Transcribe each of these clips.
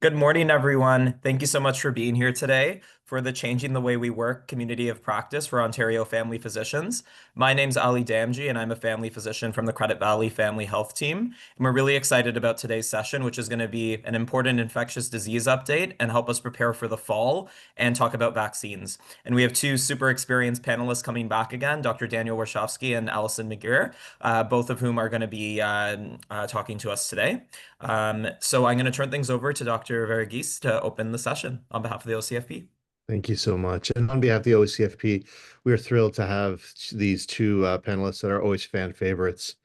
Good morning, everyone. Thank you so much for being here today for the Changing the Way We Work Community of Practice for Ontario Family Physicians. My name's Ali Damji, and I'm a family physician from the Credit Valley Family Health Team. And we're really excited about today's session, which is going to be an important infectious disease update and help us prepare for the fall and talk about vaccines. And we have two super experienced panelists coming back again, Dr. Daniel Warshafsky and Allison McGeer, both of whom are going to be talking to us today. So I'm going to turn things over to Dr. Varughese to open the session on behalf of the OCFP. Thank you so much. And on behalf of the OCFP, we are thrilled to have these two panelists that are always fan favorites.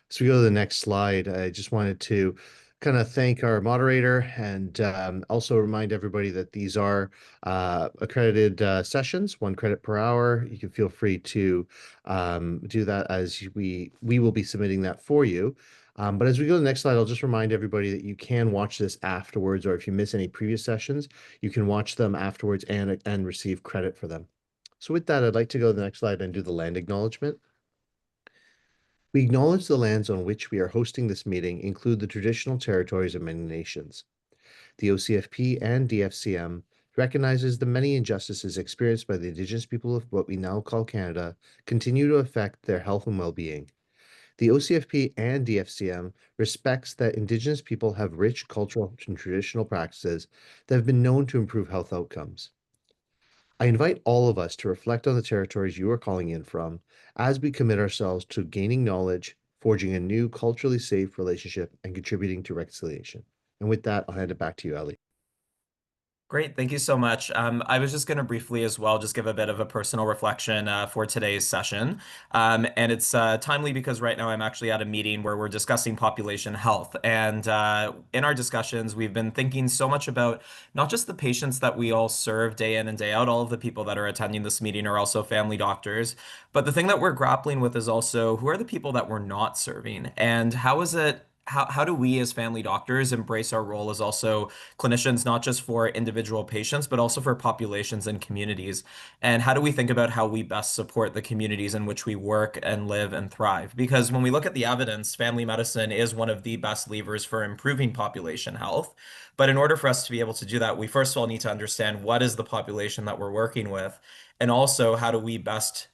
So we go to the next slide. I just wanted to kind of thank our moderator and also remind everybody that these are accredited sessions, 1 credit per hour. You can feel free to do that as we will be submitting that for you. But as we go to the next slide, I'll just remind everybody that you can watch this afterwards, or if you miss any previous sessions, you can watch them afterwards and receive credit for them. So with that, I'd like to go to the next slide and do the land acknowledgement. We acknowledge the lands on which we are hosting this meeting include the traditional territories of many nations. The OCFP and DFCM recognizes the many injustices experienced by the Indigenous people of what we now call Canada continue to affect their health and well-being. The OCFP and DFCM respects that Indigenous people have rich cultural and traditional practices that have been known to improve health outcomes. I invite all of us to reflect on the territories you are calling in from as we commit ourselves to gaining knowledge, forging a new culturally safe relationship, and contributing to reconciliation. And with that, I'll hand it back to you, Ali. Great, thank you so much. I was just going to briefly as well just give a bit of a personal reflection for today's session. And it's timely because right now I'm actually at a meeting where we're discussing population health. And in our discussions, we've been thinking so much about not just the patients that we all serve day in and day out. All of the people that are attending this meeting are also family doctors. But the thing that we're grappling with is also who are the people that we're not serving? And how do we as family doctors embrace our role as also clinicians, not just for individual patients, but also for populations and communities? And how do we think about how we best support the communities in which we work and live and thrive? Because when we look at the evidence, family medicine is one of the best levers for improving population health. But in order for us to be able to do that, we first of all need to understand what is the population that we're working with, and also how do we best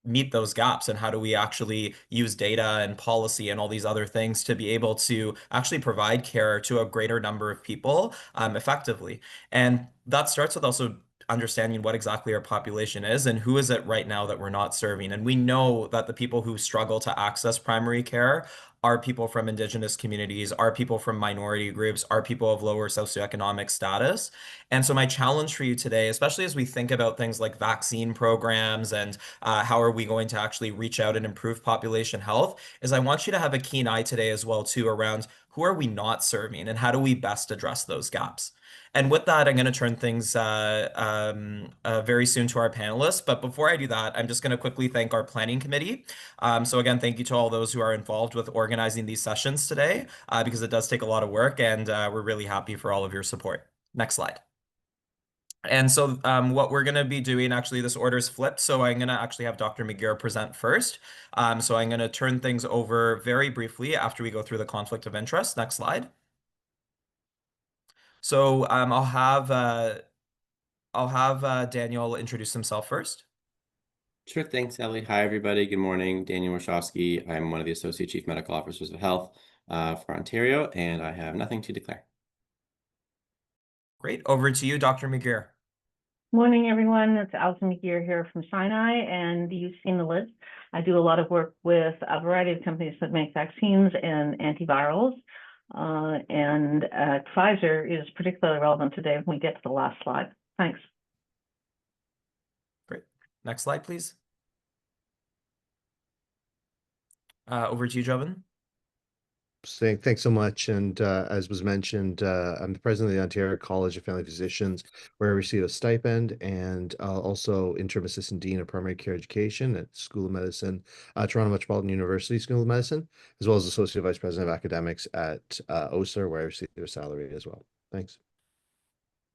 meet those gaps, and how do we actually use data and policy and all these other things to be able to actually provide care to a greater number of people effectively. And that starts with also understanding what exactly our population is and who is it right now that we're not serving. And we know that the people who struggle to access primary care are people from Indigenous communities, are people from minority groups, are people of lower socioeconomic status. And so my challenge for you today, especially as we think about things like vaccine programs and how are we going to actually reach out and improve population health, is I want you to have a keen eye today as well too around who are we not serving and how do we best address those gaps. And with that, I'm going to turn things very soon to our panelists. But before I do that, I'm just going to quickly thank our planning committee. So again, thank you to all those who are involved with organizing these sessions today, because it does take a lot of work, and we're really happy for all of your support. Next slide. And so what we're going to be doing, actually, this order is flipped. So I'm going to actually have Dr. McGeer present first. So I'm going to turn things over very briefly after we go through the conflict of interest. Next slide. So I'll have Daniel introduce himself first. Sure, thanks, Ellie. Hi, everybody. Good morning. Daniel Warshafsky. I'm one of the Associate Chief Medical Officers of Health for Ontario, and I have nothing to declare. Great. Over to you, Dr. McGeer. Morning, everyone. It's Allison McGeer here from Sinai, and you've seen the list. I do a lot of work with a variety of companies that make vaccines and antivirals, and Pfizer is particularly relevant today when we get to the last slide. Thanks. Great. Next slide, please. Over to you, Jobin. Thanks so much. And as was mentioned, I'm the president of the Ontario College of Family Physicians, where I receive a stipend, and also interim assistant dean of primary care education at School of Medicine, Toronto Metropolitan University School of Medicine, as well as associate vice president of academics at OSER, where I receive a salary as well. Thanks.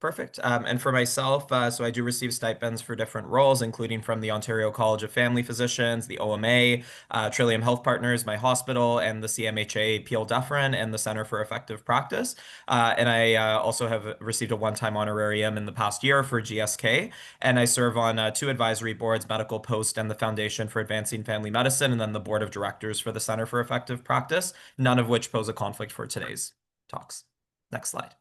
Perfect. And for myself, so I do receive stipends for different roles, including from the Ontario College of Family Physicians, the OMA, Trillium Health Partners, my hospital, and the CMHA Peel Dufferin and the Center for Effective Practice. And I also have received a one-time honorarium in the past year for GSK. And I serve on 2 advisory boards, Medical Post and the Foundation for Advancing Family Medicine, and then the board of directors for the Center for Effective Practice, none of which pose a conflict for today's talks. Next slide.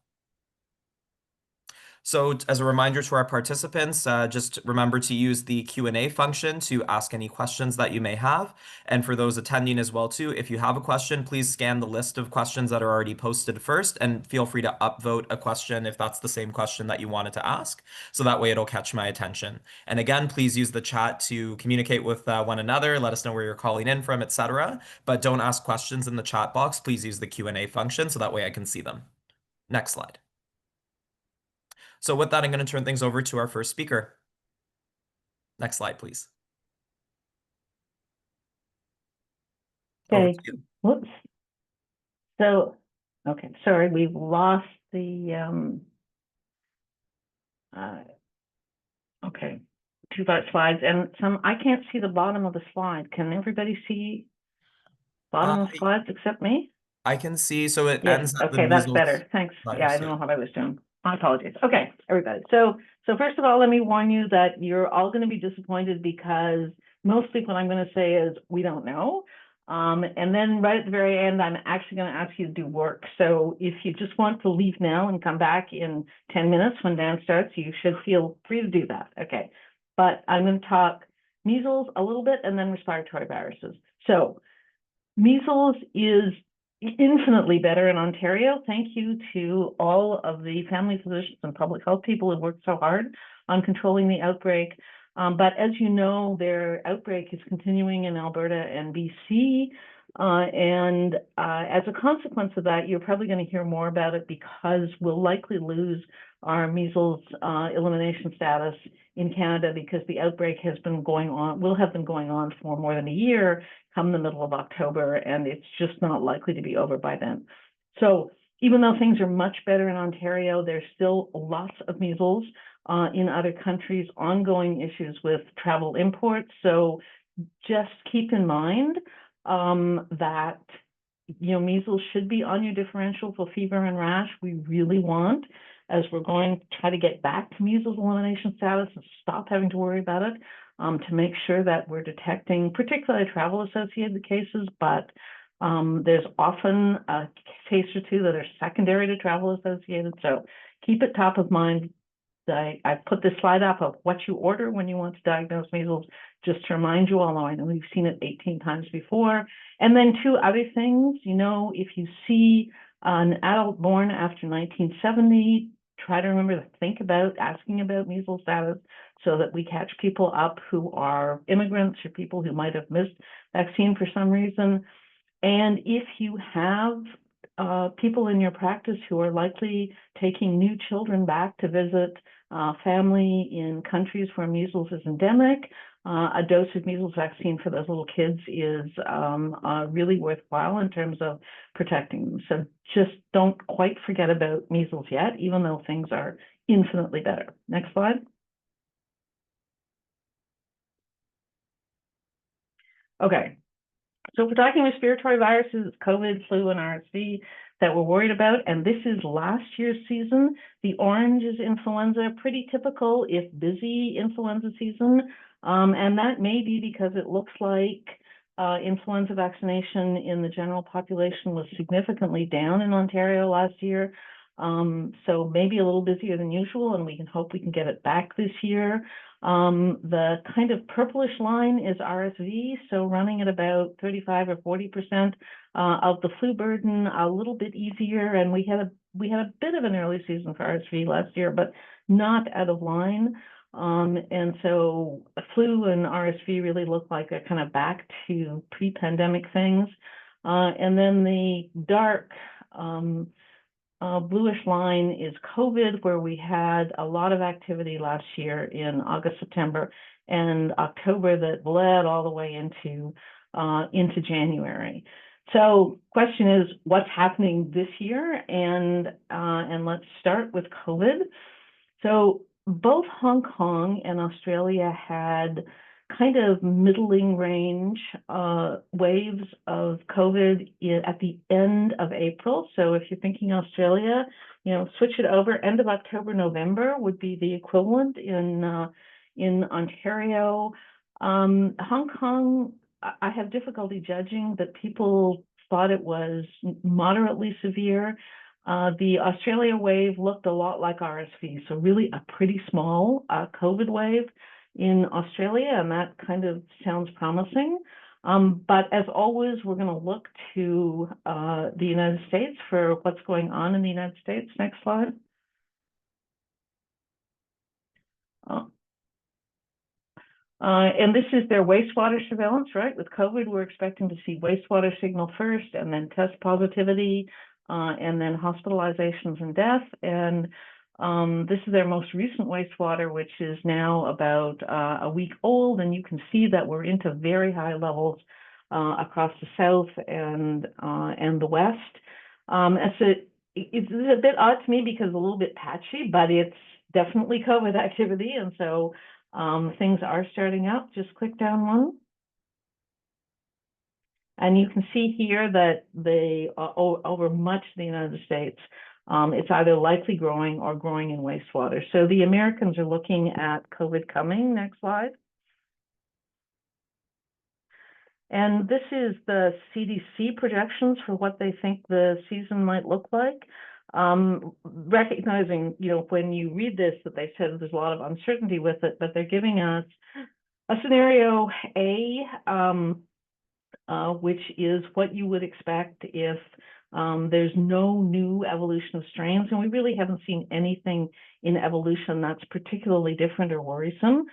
So as a reminder to our participants, just remember to use the Q&A function to ask any questions that you may have. And for those attending as well too, if you have a question, please scan the list of questions that are already posted first and feel free to upvote a question if that's the same question that you wanted to ask. So that way it'll catch my attention. And again, please use the chat to communicate with one another, let us know where you're calling in from, etc. But don't ask questions in the chat box. Please use the Q&A function so that way I can see them. Next slide. So with that, I'm going to turn things over to our first speaker. Next slide, please. Okay. Whoops. So, okay, sorry, we've lost the, okay, 2 slides and I can't see the bottom of the slide. Can everybody see bottom of slides except me? I can see, so it Yes, ends at the okay, that's measles better. Thanks. Yeah, I virus, don't know what I was doing. My apologies. Okay, everybody. So first of all, let me warn you that you're all going to be disappointed because mostly what I'm going to say is we don't know. And then right at the very end, I'm actually going to ask you to do work. So if you just want to leave now and come back in 10 minutes when Dan starts, you should feel free to do that. Okay, but I'm going to talk measles a little bit and then respiratory viruses. So measles is infinitely better in Ontario. Thank you to all of the family physicians and public health people who worked so hard on controlling the outbreak. But as you know, their outbreak is continuing in Alberta and BC. As a consequence of that, you're probably going to hear more about it because we'll likely lose our measles elimination status in Canada because the outbreak has been going on, will have been going on for more than a year come the middle of October, and it's just not likely to be over by then. So even though things are much better in Ontario, there's still lots of measles in other countries, ongoing issues with travel imports. So just keep in mind that measles should be on your differential for fever and rash. We really want, as we're going to try to get back to measles elimination status and stop having to worry about it, to make sure that we're detecting particularly travel-associated cases, but there's often a case or two that are secondary to travel-associated. So keep it top of mind. I put this slide up of what you order when you want to diagnose measles, just to remind you, although I know we've seen it 18 times before. And then 2 other things, if you see an adult born after 1970, try to remember to think about asking about measles status so that we catch people up who are immigrants or people who might have missed vaccine for some reason. And if you have people in your practice who are likely taking new children back to visit family in countries where measles is endemic, a dose of measles vaccine for those little kids is really worthwhile in terms of protecting them. So just don't quite forget about measles yet, even though things are infinitely better. Next slide. Okay, so we're talking respiratory viruses, COVID, flu, and RSV that we're worried about, and this is last year's season. The orange is influenza, pretty typical if busy influenza season, and that may be because it looks like influenza vaccination in the general population was significantly down in Ontario last year. So maybe a little busier than usual, and we can hope we can get it back this year. The kind of purplish line is RSV, so running at about 35 or 40% of the flu burden, a little bit easier, and we had a bit of an early season for RSV last year, but not out of line. And so flu and RSV really look like they're kind of back to pre-pandemic things. And then the dark bluish line is COVID, where we had a lot of activity last year in August, September, and October that bled all the way into January. So question is, what's happening this year? And let's start with COVID. So both Hong Kong and Australia had kind of middling range waves of COVID at the end of April. So if you're thinking Australia, switch it over. End of October, November would be the equivalent in Ontario. Hong Kong, I have difficulty judging that people thought it was moderately severe. The Australia wave looked a lot like RSV, so really a pretty small COVID wave in Australia, and that kind of sounds promising. But as always, we're going to look to the United States for what's going on in the United States. Next slide. And this is their wastewater surveillance, right? With COVID, we're expecting to see wastewater signal first, and then test positivity, and then hospitalizations and death. And this is their most recent wastewater, which is now about a week old, and you can see that we're into very high levels across the south and the west. It's a bit odd to me because it's a little bit patchy, but it's definitely COVID activity, and so things are starting up. Just click down one. And you can see here that they, over much of the United States, it's either likely growing or growing in wastewater. So the Americans are looking at COVID coming. Next slide. And this is the CDC projections for what they think the season might look like. Recognizing, when you read this, that they said there's a lot of uncertainty with it, but they're giving us a scenario A, which is what you would expect if there's no new evolution of strains, and we really haven't seen anything in evolution that's particularly different or worrisome.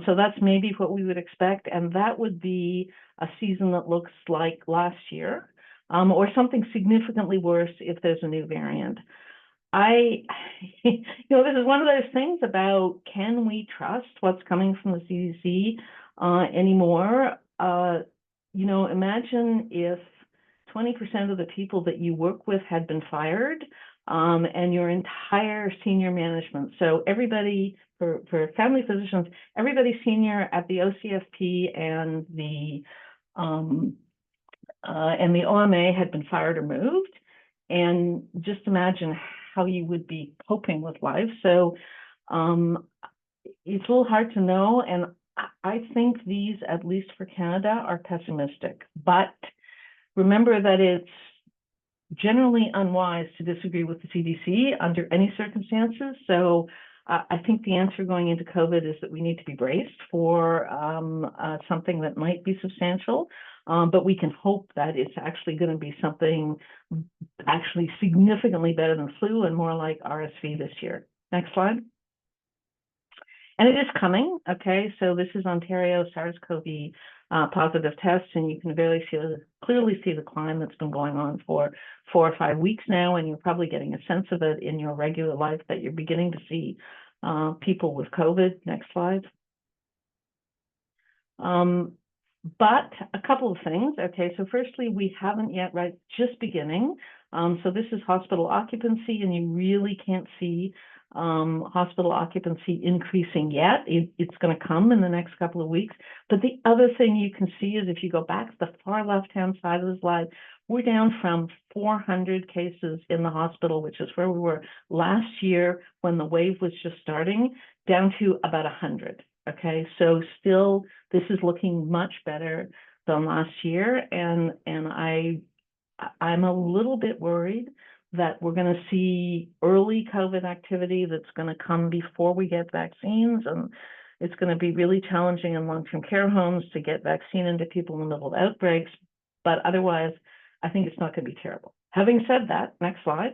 So that's maybe what we would expect, and that would be a season that looks like last year, or something significantly worse if there's a new variant. This is one of those things about, can we trust what's coming from the CDC anymore? Imagine if 20% of the people that you work with had been fired, and your entire senior management. So everybody, for family physicians, everybody senior at the OCFP and the OMA had been fired or moved. And just imagine how you would be coping with life. So it's a little hard to know, and I think these, at least for Canada, are pessimistic. But remember that it's generally unwise to disagree with the CDC under any circumstances. So I think the answer going into COVID is that we need to be braced for something that might be substantial, but we can hope that it's actually going to be something actually significantly better than flu and more like RSV this year. Next slide. And it is coming, okay? So this is Ontario SARS-CoV positive tests, and you can clearly see the climb that's been going on for 4 or 5 weeks now, and you're probably getting a sense of it in your regular life that you're beginning to see people with COVID. Next slide. But a couple of things, okay? So firstly, we haven't yet, just beginning. So this is hospital occupancy, and you really can't see hospital occupancy increasing yet. It's going to come in the next couple of weeks. But the other thing you can see is if you go back to the far left-hand side of the slide, we're down from 400 cases in the hospital, which is where we were last year when the wave was just starting, down to about 100. Okay, so still this is looking much better than last year, and I'm a little bit worried that we're going to see early COVID activity that's going to come before we get vaccines, and it's going to be really challenging in long-term care homes to get vaccine into people in the middle of outbreaks, but otherwise, I think it's not going to be terrible. Having said that, next slide.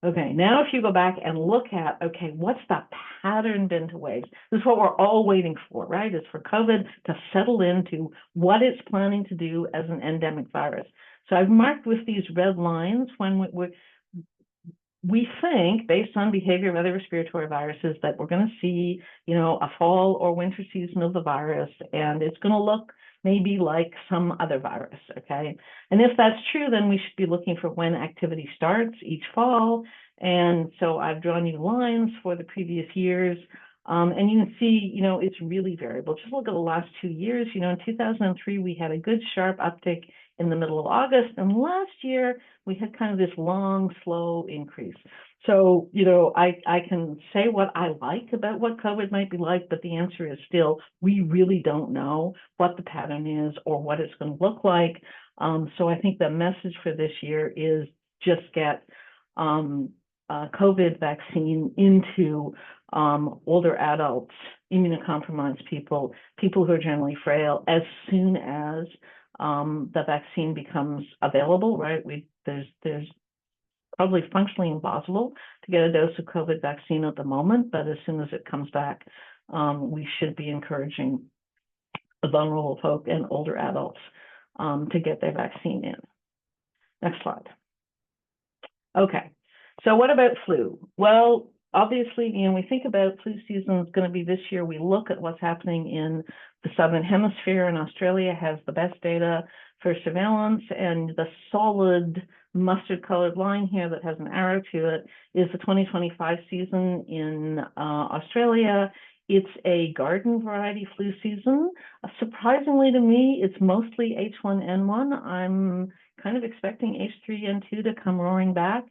Okay, now if you go back and look at, okay, what's the pattern been to waves? This is what we're all waiting for, right? Is for COVID to settle into what it's planning to do as an endemic virus. So I've marked with these red lines when we think, based on behavior of other respiratory viruses, that we're going to see, a fall or winter season of the virus, and it's going to look maybe like some other virus, okay? And if that's true, then we should be looking for when activity starts each fall. And so I've drawn you lines for the previous years. And you can see, it's really variable. Just look at the last 2 years. In 2003, we had a good sharp uptick in the middle of August. And last year, we had kind of this long, slow increase. So, I can say what I like about what COVID might be like, but the answer is still, we really don't know what the pattern is or what it's going to look like. So I think the message for this year is just get COVID vaccine into older adults, immunocompromised people, people who are generally frail, as soon as the vaccine becomes available, right? There's probably functionally impossible to get a dose of COVID vaccine at the moment, but as soon as it comes back, we should be encouraging the vulnerable folk and older adults to get their vaccine in. Next slide. Okay, so what about flu? Well, obviously, we think about flu season is going to be this year. We look at what's happening in the Southern Hemisphere, and Australia has the best data for surveillance, and the solid mustard-colored line here that has an arrow to it is the 2025 season in Australia. It's a garden variety flu season. Surprisingly to me, it's mostly H1N1. I'm kind of expecting H3N2 to come roaring back,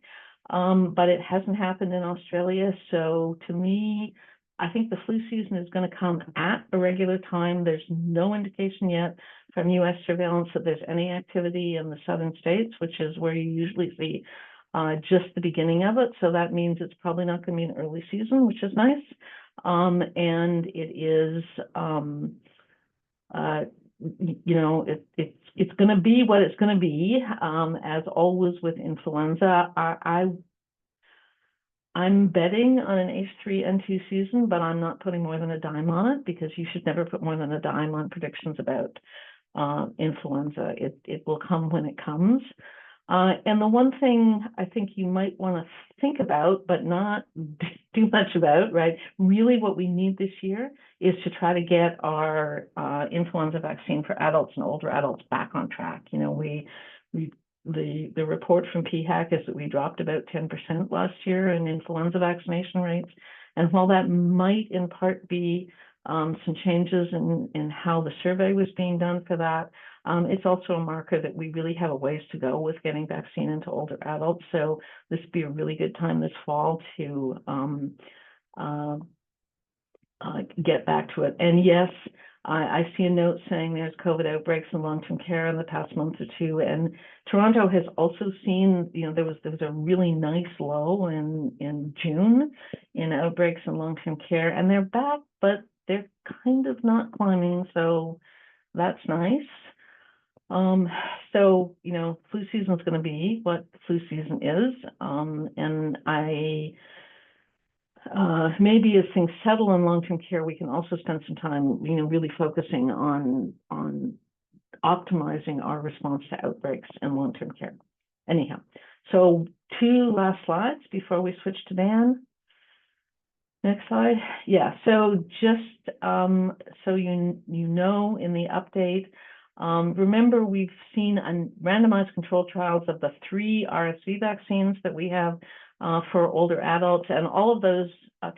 but it hasn't happened in Australia. So to me, I think the flu season is going to come at a regular time. There's no indication yet from U.S. surveillance that there's any activity in the southern states, which is where you usually see just the beginning of it. So that means it's probably not going to be an early season, which is nice. And it is, it's going to be what it's going to be. As always with influenza, I'm betting on an H3N2 season, but I'm not putting more than a dime on it, because you should never put more than a dime on predictions about influenza. It will come when it comes. And the one thing I think you might want to think about, but not do much about, right? Really what we need this year is to try to get our influenza vaccine for adults and older adults back on track. The report from PHAC is that we dropped about 10% last year in influenza vaccination rates. And while that might in part be some changes in how the survey was being done for that, it's also a marker that we really have a ways to go with getting vaccine into older adults. So this would be a really good time this fall to get back to it. And yes, I see a note saying there's COVID outbreaks in long-term care in the past month or two, and Toronto has also seen, there was a really nice low in June in outbreaks in long-term care, and they're back, but they're kind of not climbing, so that's nice. So flu season is going to be what flu season is, and maybe as things settle in long-term care, we can also spend some time, really focusing on optimizing our response to outbreaks in long-term care. Anyhow, so 2 last slides before we switch to Dan. Next slide. Yeah, so just so in the update, remember we've seen randomized controlled trials of the 3 RSV vaccines that we have for older adults, and all of those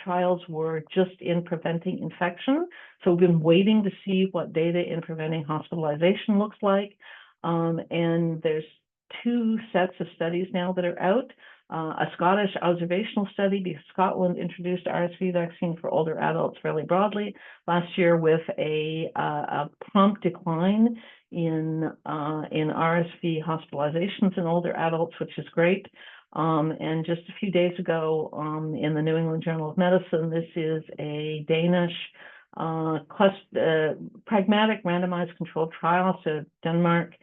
trials were just in preventing infection. So we've been waiting to see what data in preventing hospitalization looks like. And there's 2 sets of studies now that are out. A Scottish observational study, because Scotland introduced RSV vaccine for older adults fairly broadly last year, with a prompt decline in RSV hospitalizations in older adults, which is great. And just a few days ago, in the New England Journal of Medicine, this is a Danish pragmatic randomized controlled trial. So Denmark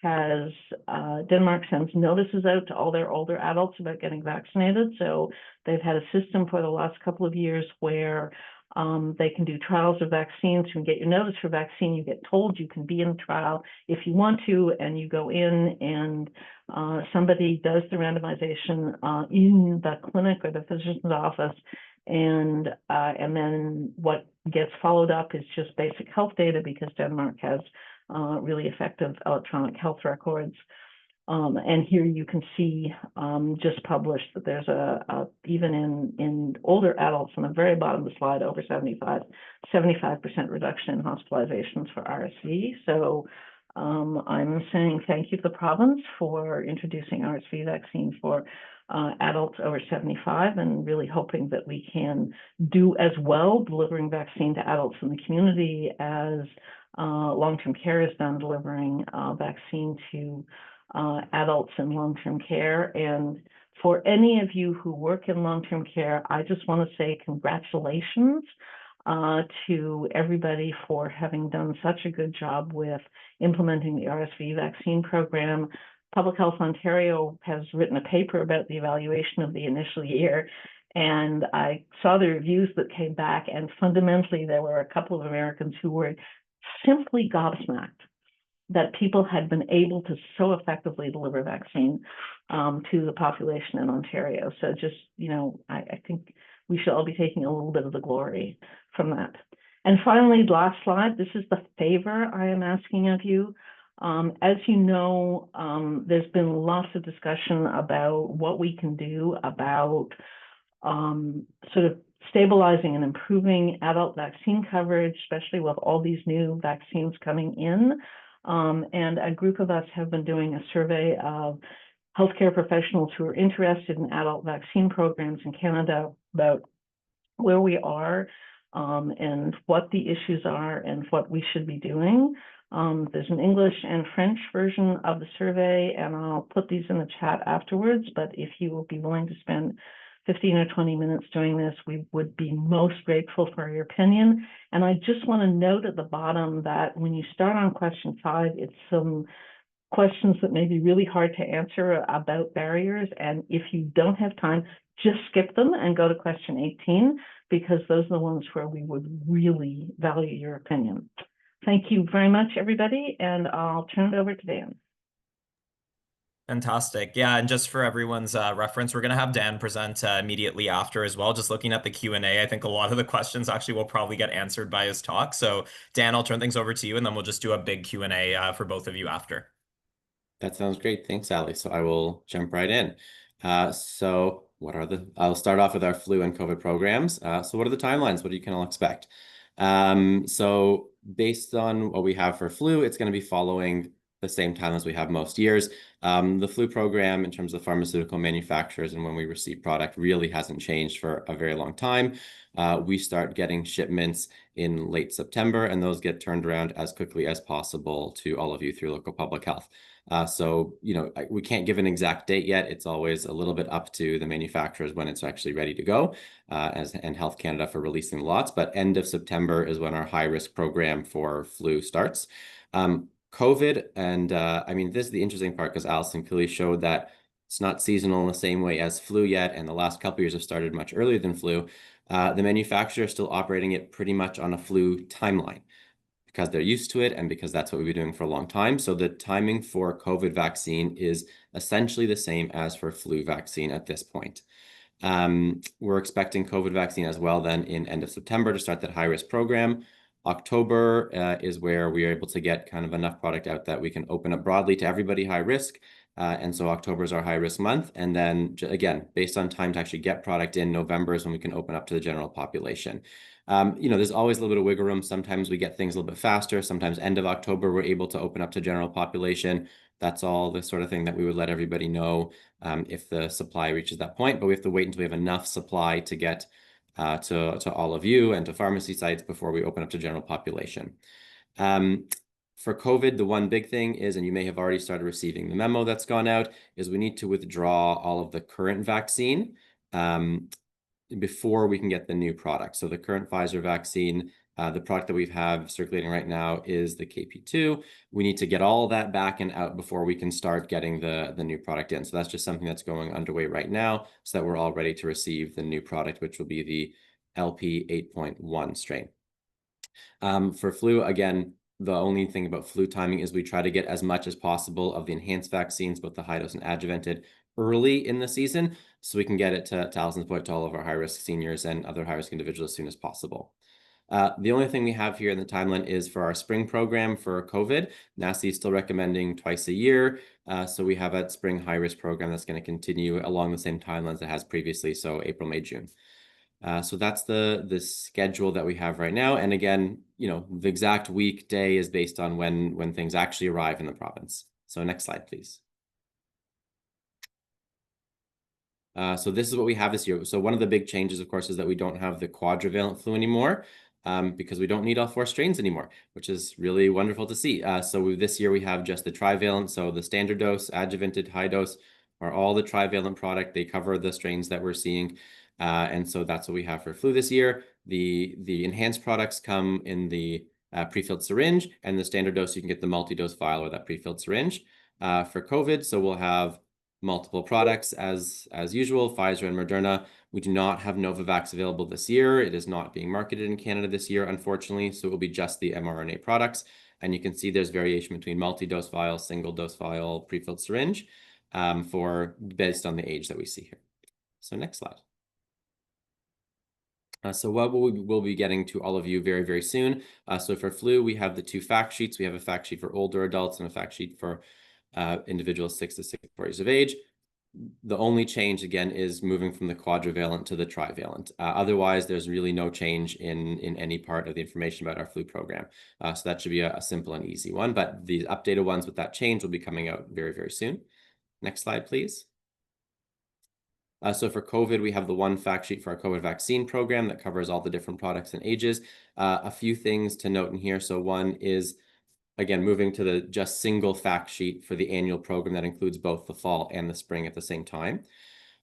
sends notices out to all their older adults about getting vaccinated. So they've had a system for the last couple of years where they can do trials of vaccines. You can get your notice for vaccine. You get told you can be in the trial if you want to, and you go in and somebody does the randomization in the clinic or the physician's office. And then what gets followed up is just basic health data, because Denmark has really effective electronic health records. And here you can see just published that there's even in older adults on the very bottom of the slide, over 75% reduction in hospitalizations for RSV. So I'm saying thank you to the province for introducing RSV vaccine for adults over 75, and really hoping that we can do as well delivering vaccine to adults in the community as long-term care has done delivering vaccine to adults in long-term care. And for any of you who work in long-term care, I just want to say congratulations to everybody for having done such a good job with implementing the RSV vaccine program. Public Health Ontario has written a paper about the evaluation of the initial year, and I saw the reviews that came back, and fundamentally there were a couple of Americans who were simply gobsmacked that people had been able to so effectively deliver vaccine to the population in Ontario. So just, I think we should all be taking a little bit of the glory from that. And finally, last slide, this is the favor I am asking of you. As you know, there's been lots of discussion about what we can do about sort of stabilizing and improving adult vaccine coverage, especially with all these new vaccines coming in. And a group of us have been doing a survey of healthcare professionals who are interested in adult vaccine programs in Canada about where we are and what the issues are and what we should be doing. There's an English and French version of the survey, and I'll put these in the chat afterwards, but if you will be willing to spend 15 or 20 minutes doing this, we would be most grateful for your opinion. And I just want to note at the bottom that when you start on question 5, it's some questions that may be really hard to answer about barriers. And if you don't have time, just skip them and go to question 18, because those are the ones where we would really value your opinion. Thank you very much, everybody, and I'll turn it over to Dan. Fantastic. Yeah, and just for everyone's reference, we're going to have Dan present immediately after as well. Just looking at the Q&A, I think a lot of the questions actually will probably get answered by his talk. So Dan, I'll turn things over to you, and then we'll just do a big Q&A for both of you after. That sounds great. Thanks, Ali. So I will jump right in. So I'll start off with our flu and COVID programs. So what are the timelines? What do you can all expect? So based on what we have for flu, it's going to be following the same time as we have most years. The flu program in terms of pharmaceutical manufacturers and when we receive product really hasn't changed for a very long time. We start getting shipments in late September, and those get turned around as quickly as possible to all of you through local public health. So, we can't give an exact date yet. It's always a little bit up to the manufacturers when it's actually ready to go, and Health Canada for releasing the lots. But end of September is when our high-risk program for flu starts. COVID, and this is the interesting part, because Allison clearly showed that it's not seasonal in the same way as flu yet, and the last couple of years have started much earlier than flu. The manufacturer is still operating it pretty much on a flu timeline, because they're used to it and because that's what we've been doing for a long time. So the timing for COVID vaccine is essentially the same as for flu vaccine at this point. We're expecting COVID vaccine as well then in end of September to start that high-risk program. October is where we are able to get kind of enough product out that we can open up broadly to everybody high risk. And so October is our high risk month. And then again, based on time to actually get product in, November is when we can open up to the general population. There's always a little bit of wiggle room. Sometimes we get things a little bit faster. Sometimes end of October, we're able to open up to general population. That's all the sort of thing that we would let everybody know if the supply reaches that point. But we have to wait until we have enough supply to get to all of you and to pharmacy sites before we open up to general population. For COVID, the one big thing is, and you may have already started receiving the memo that's gone out, is we need to withdraw all of the current vaccine before we can get the new product. So the current Pfizer vaccine, the product that we have circulating right now is the KP2. We need to get all that back and out before we can start getting the new product in. So that's just something that's going underway right now, so that we're all ready to receive the new product, which will be the LP 8.1 strain. For flu, again, the only thing about flu timing is we try to get as much as possible of the enhanced vaccines, both the high dose and adjuvanted, early in the season, so we can get it to Allison's point, to all of our high-risk seniors and other high-risk individuals as soon as possible. The only thing we have here in the timeline is for our spring program for COVID. NACI is still recommending twice a year. So we have a spring high-risk program that's going to continue along the same timelines it has previously, so April, May, June. So that's the schedule that we have right now. And again, the exact week, day is based on when things actually arrive in the province. So next slide, please. So this is what we have this year. So one of the big changes, of course, is that we don't have the quadrivalent flu anymore because we don't need all 4 strains anymore, which is really wonderful to see. So this year we have just the trivalent. So the standard dose, adjuvanted, high dose are all the trivalent product. They cover the strains that we're seeing. And so that's what we have for flu this year. The enhanced products come in the prefilled syringe, and the standard dose, you can get the multi-dose vial or that prefilled syringe for COVID. So we'll have multiple products as usual, Pfizer and Moderna. We do not have Novavax available this year. It is not being marketed in Canada this year, unfortunately. So it will be just the mRNA products. And you can see there's variation between multi-dose vial, single-dose vial, prefilled syringe based on the age that we see here. So next slide. So what we'll be getting to all of you very, very soon. So for flu, we have the 2 fact sheets. We have a fact sheet for older adults and a fact sheet for individuals 6 to 64 years of age. The only change, again, is moving from the quadrivalent to the trivalent. Otherwise, there's really no change in any part of the information about our flu program. So that should be a simple and easy one. But the updated ones with that change will be coming out very, very soon. Next slide, please. So for COVID, we have the 1 fact sheet for our COVID vaccine program that covers all the different products and ages. A few things to note in here. So one is, again, moving to the just single fact sheet for the annual program that includes both the fall and the spring at the same time.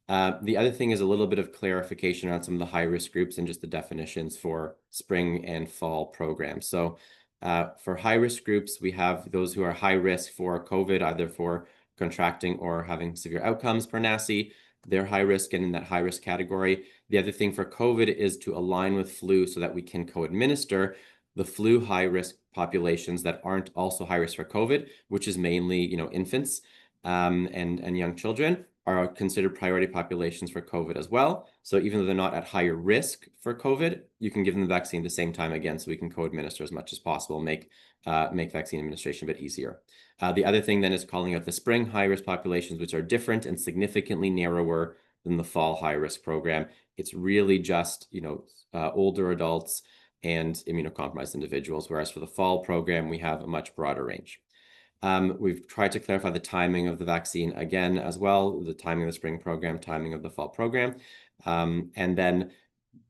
The other thing is a little bit of clarification on some of the high-risk groups and just the definitions for spring and fall programs. So for high-risk groups, we have those who are high risk for COVID, either for contracting or having severe outcomes per NACI. They're high risk and in that high risk category. The other thing for COVID is to align with flu so that we can co-administer the flu high risk populations that aren't also high risk for COVID, which is mainly, infants and young children are considered priority populations for COVID as well. So even though they're not at higher risk for COVID, you can give them the vaccine at the same time again, so we can co-administer as much as possible, make vaccine administration a bit easier. The other thing then is calling out the spring high-risk populations, which are different and significantly narrower than the fall high-risk program. It's really just, older adults and immunocompromised individuals, whereas for the fall program, we have a much broader range. We've tried to clarify the timing of the vaccine again as well, the timing of the spring program, timing of the fall program. And then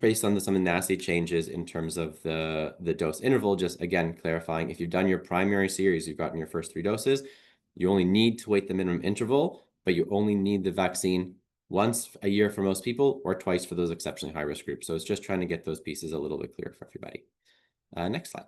based on some of the NACI changes in terms of the dose interval, just again, clarifying if you've done your primary series, you've gotten your first 3 doses, you only need to wait the minimum interval, but you only need the vaccine once a year for most people or twice for those exceptionally high risk groups. So it's just trying to get those pieces a little bit clearer for everybody. Next slide.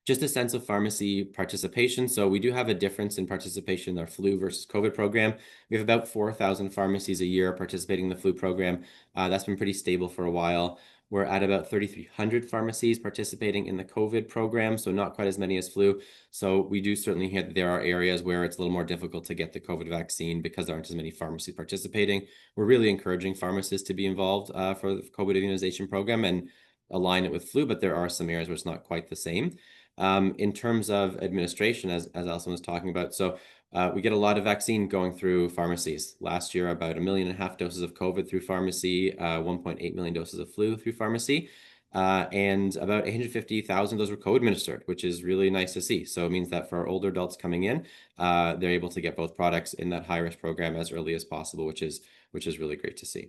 Just a sense of pharmacy participation. So we do have a difference in participation in our flu versus COVID program. We have about 4,000 pharmacies a year participating in the flu program. That's been pretty stable for a while. We're at about 3,300 pharmacies participating in the COVID program, so not quite as many as flu. So we do certainly hear that there are areas where it's a little more difficult to get the COVID vaccine because there aren't as many pharmacies participating. We're really encouraging pharmacists to be involved for the COVID immunization program and align it with flu, but there are some areas where it's not quite the same. In terms of administration, as Allison was talking about, so we get a lot of vaccine going through pharmacies. Last year, about 1.5 million doses of COVID through pharmacy, 1.8 million doses of flu through pharmacy, and about 850,000 of those were co-administered, which is really nice to see. So it means that for our older adults coming in, they're able to get both products in that high-risk program as early as possible, which is really great to see.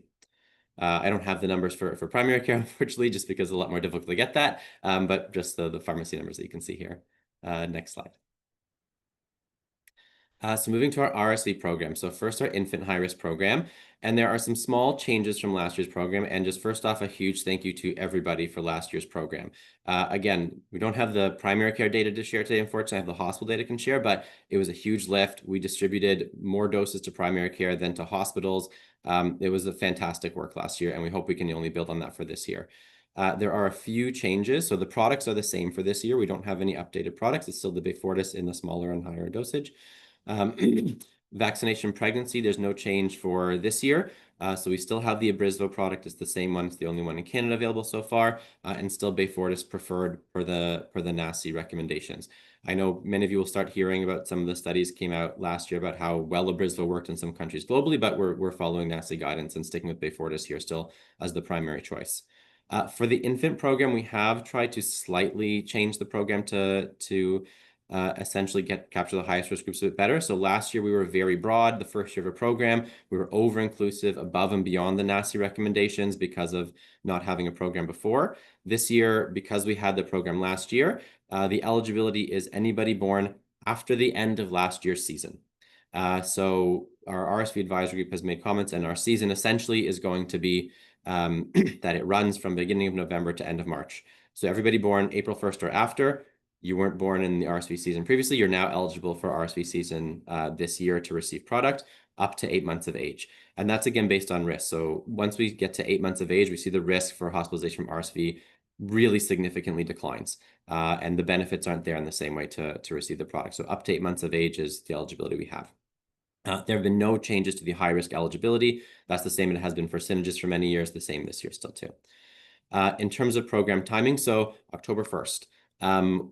I don't have the numbers for primary care, unfortunately, just because it's a lot more difficult to get that, but just the pharmacy numbers that you can see here. Next slide. So moving to our RSV program. So first, our infant high-risk program. And there are some small changes from last year's program. And just first off, a huge thank you to everybody for last year's program. Again, we don't have the primary care data to share today. Unfortunately, I have the hospital data can share, but it was a huge lift. We distributed more doses to primary care than to hospitals. It was a fantastic work last year, and we hope we can only build on that for this year. There are a few changes. So the products are the same for this year. We don't have any updated products. It's still the Beyfortus in the smaller and higher dosage. Vaccination pregnancy, there's no change for this year. So we still have the Abrysvo product. It's the same one. It's the only one in Canada available so far, and still Beyfortus preferred for the NACI recommendations. I know many of you will start hearing about some of the studies came out last year about how well Abrysvo worked in some countries globally, but we're following NACI guidance and sticking with Beyfortus here still as the primary choice. For the infant program, we have tried to slightly change the program to essentially capture the highest risk groups a bit better. So last year we were very broad. The first year of a program, we were over-inclusive above and beyond the NACI recommendations because of not having a program before. This year, because we had the program last year, the eligibility is anybody born after the end of last year's season. So our RSV advisory group has made comments, and our season essentially is going to be that it runs from beginning of November to end of March. So everybody born April 1st or after, you weren't born in the RSV season previously, you're now eligible for RSV season this year to receive product up to 8 months of age. And that's again based on risk. So once we get to 8 months of age, we see the risk for hospitalization from RSV really significantly declines. And the benefits aren't there in the same way to receive the product. So up to 8 months of age is the eligibility we have. There have been no changes to the high-risk eligibility. That's the same it has been for Synagis for many years, the same this year still too. In terms of program timing, so October 1st.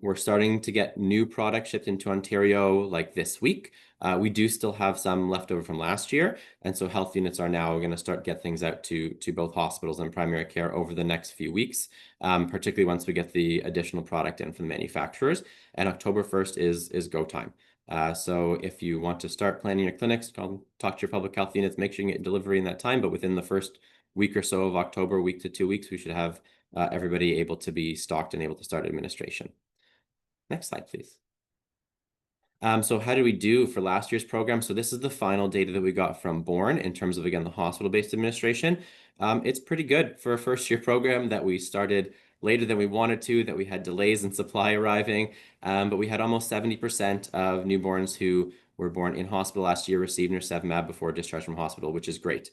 We're starting to get new product shipped into Ontario like this week. We do still have some left over from last year, and so health units are now going to start get things out to both hospitals and primary care over the next few weeks, particularly once we get the additional product in from the manufacturers. And October 1st is go time. So if you want to start planning your clinics, talk to your public health units, make sure you get delivery in that time. But within the first week or so of October, week to 2 weeks, we should have everybody able to be stocked and able to start administration. Next slide, please. So how did we do for last year's program? So this is the final data that we got from Bourne in terms of, again, the hospital-based administration. It's pretty good for a first-year program that we started later than we wanted to, that we had delays in supply arriving, but we had almost 70% of newborns who were born in hospital last year received nirsevimab before discharge from hospital, which is great.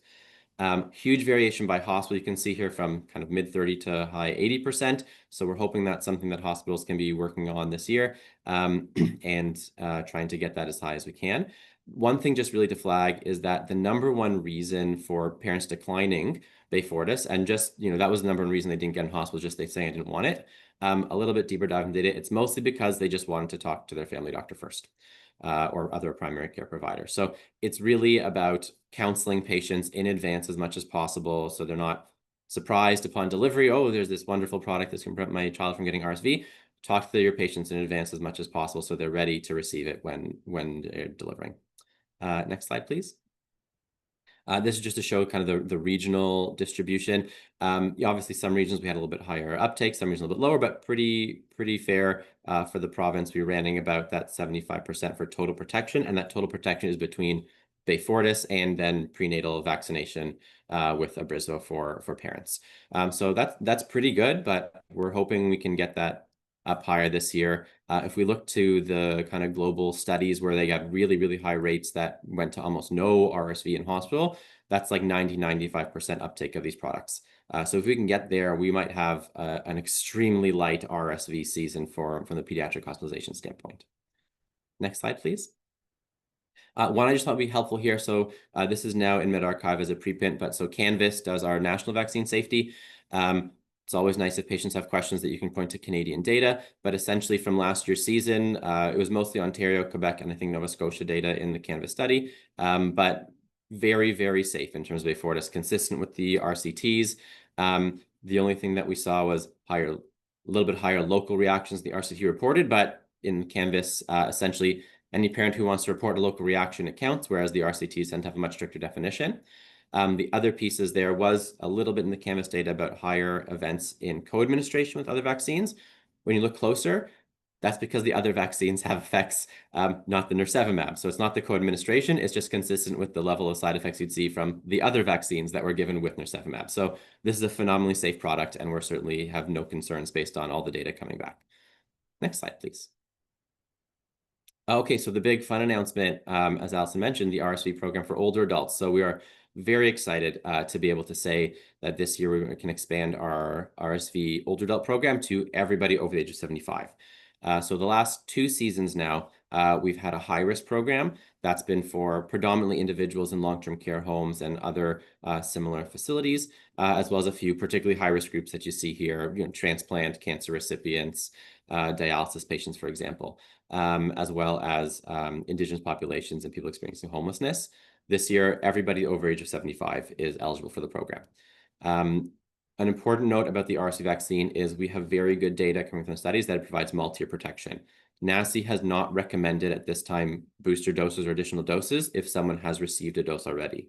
Huge variation by hospital. You can see here from kind of mid 30 to high 80%. So we're hoping that's something that hospitals can be working on this year and trying to get that as high as we can. One thing just really to flag is that the #1 reason for parents declining Beyfortus, and just, that was the #1 reason they didn't get in hospital, just they saying I didn't want it. A little bit deeper dive into it. It's mostly because they just wanted to talk to their family doctor first. Or other primary care providers. So it's really about counseling patients in advance as much as possible so they're not surprised upon delivery. Oh, there's this wonderful product that's going to prevent my child from getting RSV. Talk to your patients in advance as much as possible so they're ready to receive it when they're delivering. Next slide, please. This is just to show kind of the regional distribution. Obviously, some regions we had a little bit higher uptake, some regions a little bit lower, but pretty fair for the province. We were running about that 75% for total protection, and that total protection is between Beyfortus and then prenatal vaccination with Abrysvo for parents. So that's pretty good, but we're hoping we can get that up higher this year. If we look to the kind of global studies where they got really, really high rates that went to almost no RSV in hospital, that's like 90-95% uptake of these products. So if we can get there, we might have an extremely light RSV season from the pediatric hospitalization standpoint. Next slide, please. One I just thought would be helpful here. So this is now in medRxiv as a preprint, but so Canvas does our national vaccine safety. It's always nice if patients have questions that you can point to Canadian data, but essentially from last year's season, it was mostly Ontario, Quebec, and I think Nova Scotia data in the Canvas study, but very, very safe in terms of Beyfortus, consistent with the RCTs. The only thing that we saw was a little bit higher local reactions the RCT reported, but in Canvas, essentially any parent who wants to report a local reaction, it counts, whereas the RCTs tend to have a much stricter definition. The other pieces there was a little bit in the Canvas data about higher events in co-administration with other vaccines. When you look closer, that's because the other vaccines have effects, not the nirsevimab. So it's not the co-administration, it's just consistent with the level of side effects you'd see from the other vaccines that were given with nirsevimab. So this is a phenomenally safe product, and we're certainly have no concerns based on all the data coming back. Next slide, please. Okay, so the big fun announcement, as Allison mentioned, the RSV program for older adults. So we are very excited to be able to say that this year we can expand our RSV older adult program to everybody over the age of 75. So the last 2 seasons now, we've had a high-risk program that's been for predominantly individuals in long-term care homes and other similar facilities, as well as a few particularly high-risk groups that you see here, transplant, cancer recipients, dialysis patients, for example, as well as Indigenous populations and people experiencing homelessness. This year, everybody over age of 75 is eligible for the program. An important note about the RSV vaccine is we have very good data coming from the studies that it provides multi-year protection. NACI has not recommended at this time booster doses or additional doses if someone has received a dose already.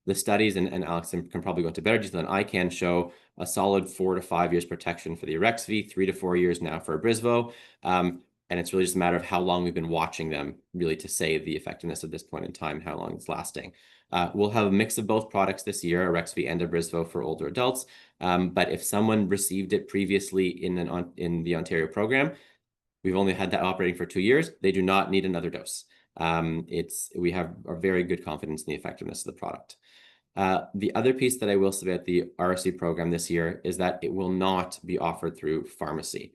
The studies, and Allison can probably go into better detail than I can, show a solid 4 to 5 years protection for the Arexvy, 3 to 4 years now for Abrysvo. And it's really just a matter of how long we've been watching them really to say the effectiveness at this point in time, how long it's lasting. We'll have a mix of both products this year, Arexvy and Abrysvo for older adults. But if someone received it previously in the Ontario program, we've only had that operating for 2 years, they do not need another dose. We have a very good confidence in the effectiveness of the product. The other piece that I will say about the RSV program this year is that it will not be offered through pharmacy.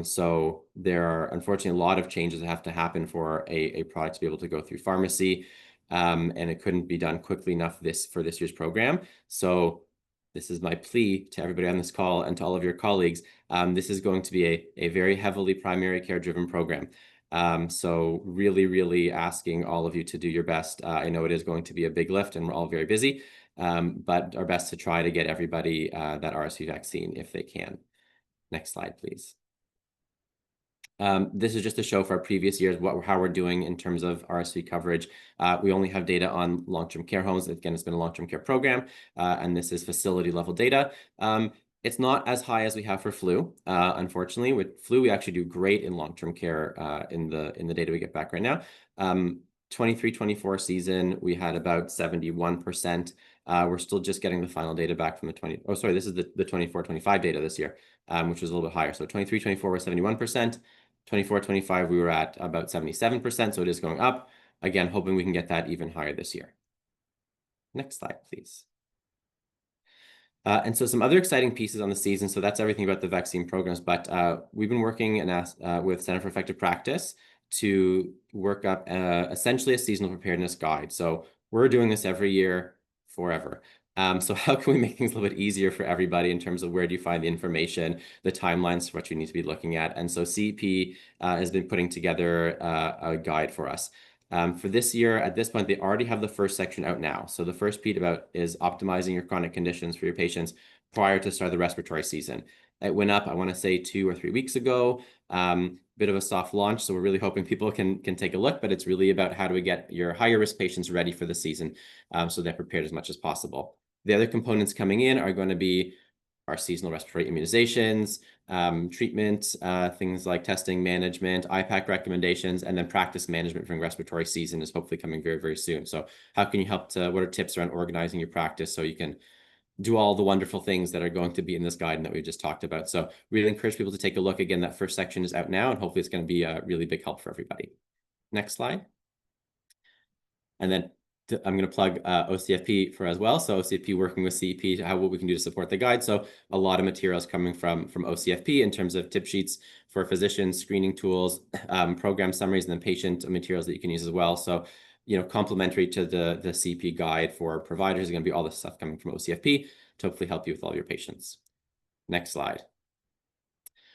So there are unfortunately a lot of changes that have to happen for a product to be able to go through pharmacy, and it couldn't be done quickly enough for this year's program. So this is my plea to everybody on this call and to all of your colleagues. This is going to be a very heavily primary care driven program. So really, really asking all of you to do your best. I know it is going to be a big lift and we're all very busy, but our best to try to get everybody that RSV vaccine if they can. Next slide, please. This is just to show for our previous years how we're doing in terms of RSV coverage. We only have data on long-term care homes. Again, it's been a long-term care program, and this is facility level data. It's not as high as we have for flu. Unfortunately, with flu, we actually do great in long-term care in the data we get back right now. 23-24 season, we had about 71%. We're still just getting the final data back from this is the 24-25 data this year, which was a little bit higher. So 23-24 was 71%. 24-25, we were at about 77%, so it is going up. Again, hoping we can get that even higher this year. Next slide, please. And so some other exciting pieces on the season. So that's everything about the vaccine programs, but we've been working with Center for Effective Practice to work up essentially a seasonal preparedness guide. So we're doing this every year forever. So how can we make things a little bit easier for everybody in terms of where do you find the information, the timelines for what you need to be looking at? And so CEP has been putting together a guide for us. For this year, at this point, they already have the first section out now. So the first piece is optimizing your chronic conditions for your patients prior to the start of the respiratory season. It went up, I want to say 2 or 3 weeks ago. Bit of a soft launch, so we're really hoping people can take a look, but it's really about how do we get your higher risk patients ready for the season so they're prepared as much as possible. The other components coming in are going to be our seasonal respiratory immunizations, treatment, things like testing management, IPAC recommendations, and then practice management for respiratory season is hopefully coming very, very soon. So how can you help what are tips around organizing your practice so you can do all the wonderful things that are going to be in this guide and that we just talked about. So really encourage people to take a look. Again, that first section is out now, and hopefully it's going to be a really big help for everybody. Next slide. And then I'm going to plug OCFP for as well. So OCFP working with CEP, what we can do to support the guide. So a lot of materials coming from OCFP in terms of tip sheets for physicians, screening tools, program summaries, and then patient materials that you can use as well. So, complementary to the CEP guide for providers is going to be all this stuff coming from OCFP to hopefully help you with all your patients. Next slide.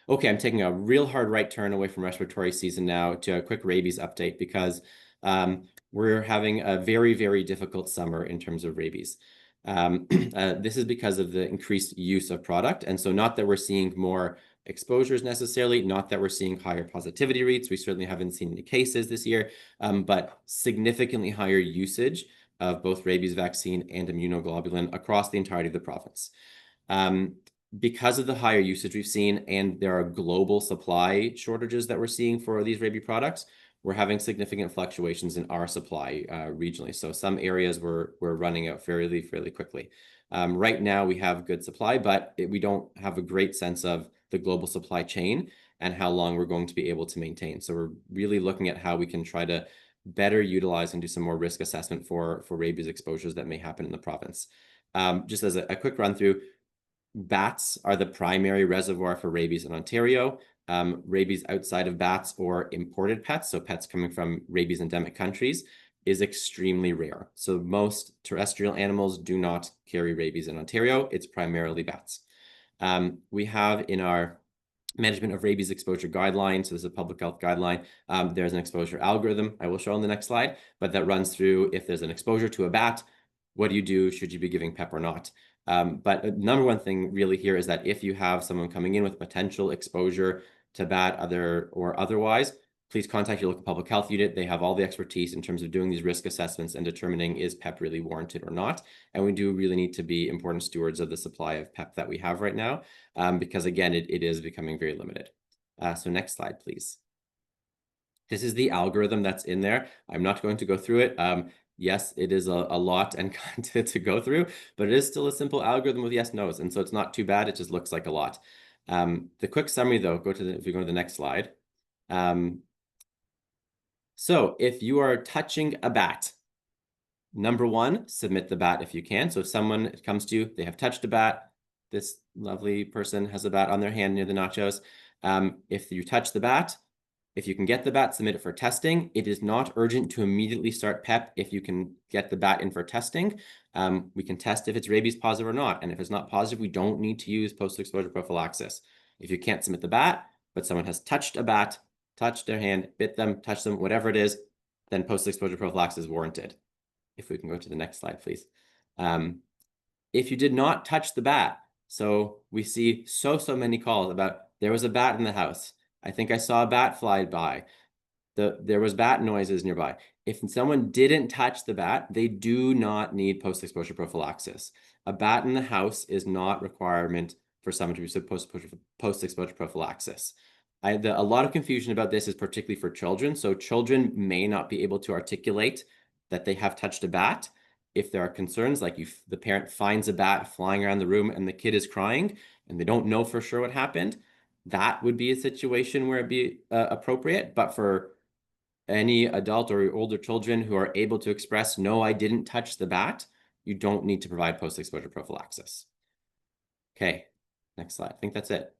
Okay, I'm taking a real hard right turn away from respiratory season now to a quick rabies update because we're having a very, very difficult summer in terms of rabies. This is because of the increased use of product. And so not that we're seeing more exposures necessarily, not that we're seeing higher positivity rates. We certainly haven't seen any cases this year, but significantly higher usage of both rabies vaccine and immunoglobulin across the entirety of the province. Because of the higher usage we've seen, and there are global supply shortages that we're seeing for these rabies products, we're having significant fluctuations in our supply regionally. So some areas we're running out fairly quickly. Right now we have good supply, but we don't have a great sense of the global supply chain and how long we're going to be able to maintain. So we're really looking at how we can try to better utilize and do some more risk assessment for rabies exposures that may happen in the province. Just as a quick run through, bats are the primary reservoir for rabies in Ontario. rabies outside of bats or imported pets, so pets coming from rabies endemic countries, is extremely rare. So most terrestrial animals do not carry rabies in Ontario. It's primarily bats. We have in our management of rabies exposure guideline, so this is a public health guideline, there's an exposure algorithm I will show on the next slide, but that runs through if there's an exposure to a bat, what do you do? Should you be giving PEP or not? But the number one thing really here is that if you have someone coming in with potential exposure to bat or otherwise, please contact your local public health unit. They have all the expertise in terms of doing these risk assessments and determining is PEP really warranted or not. And we do really need to be important stewards of the supply of PEP that we have right now, because again, it is becoming very limited. So next slide, please. This is the algorithm that's in there. I'm not going to go through it. Yes, it is a lot and to go through, but it is still a simple algorithm with yes, no's. And so it's not too bad. It just looks like a lot. The quick summary though, if we go to the next slide. So if you are touching a bat, number one, submit the bat if you can. So if someone comes to you, they have touched a bat, this lovely person has a bat on their hand near the nachos. If you touch the bat, if you can get the bat, submit it for testing. It is not urgent to immediately start PEP if you can get the bat in for testing. We can test if it's rabies positive or not. And if it's not positive, we don't need to use post-exposure prophylaxis. If you can't submit the bat, but someone has touched a bat, touched their hand, bit them, touched them, whatever it is, then post-exposure prophylaxis is warranted. If we can go to the next slide, please. If you did not touch the bat, so we see so many calls about there was a bat in the house. I think I saw a bat fly by. There was bat noises nearby. If someone didn't touch the bat, they do not need post-exposure prophylaxis. A bat in the house is not a requirement for someone to receive post-exposure prophylaxis. A lot of confusion about this is particularly for children. So children may not be able to articulate that they have touched a bat. If there are concerns, like the parent finds a bat flying around the room and the kid is crying and they don't know for sure what happened, that would be a situation where it'd be appropriate. But for any adult or older children who are able to express, no, I didn't touch the bat, you don't need to provide post-exposure prophylaxis. Okay, next slide. I think that's it.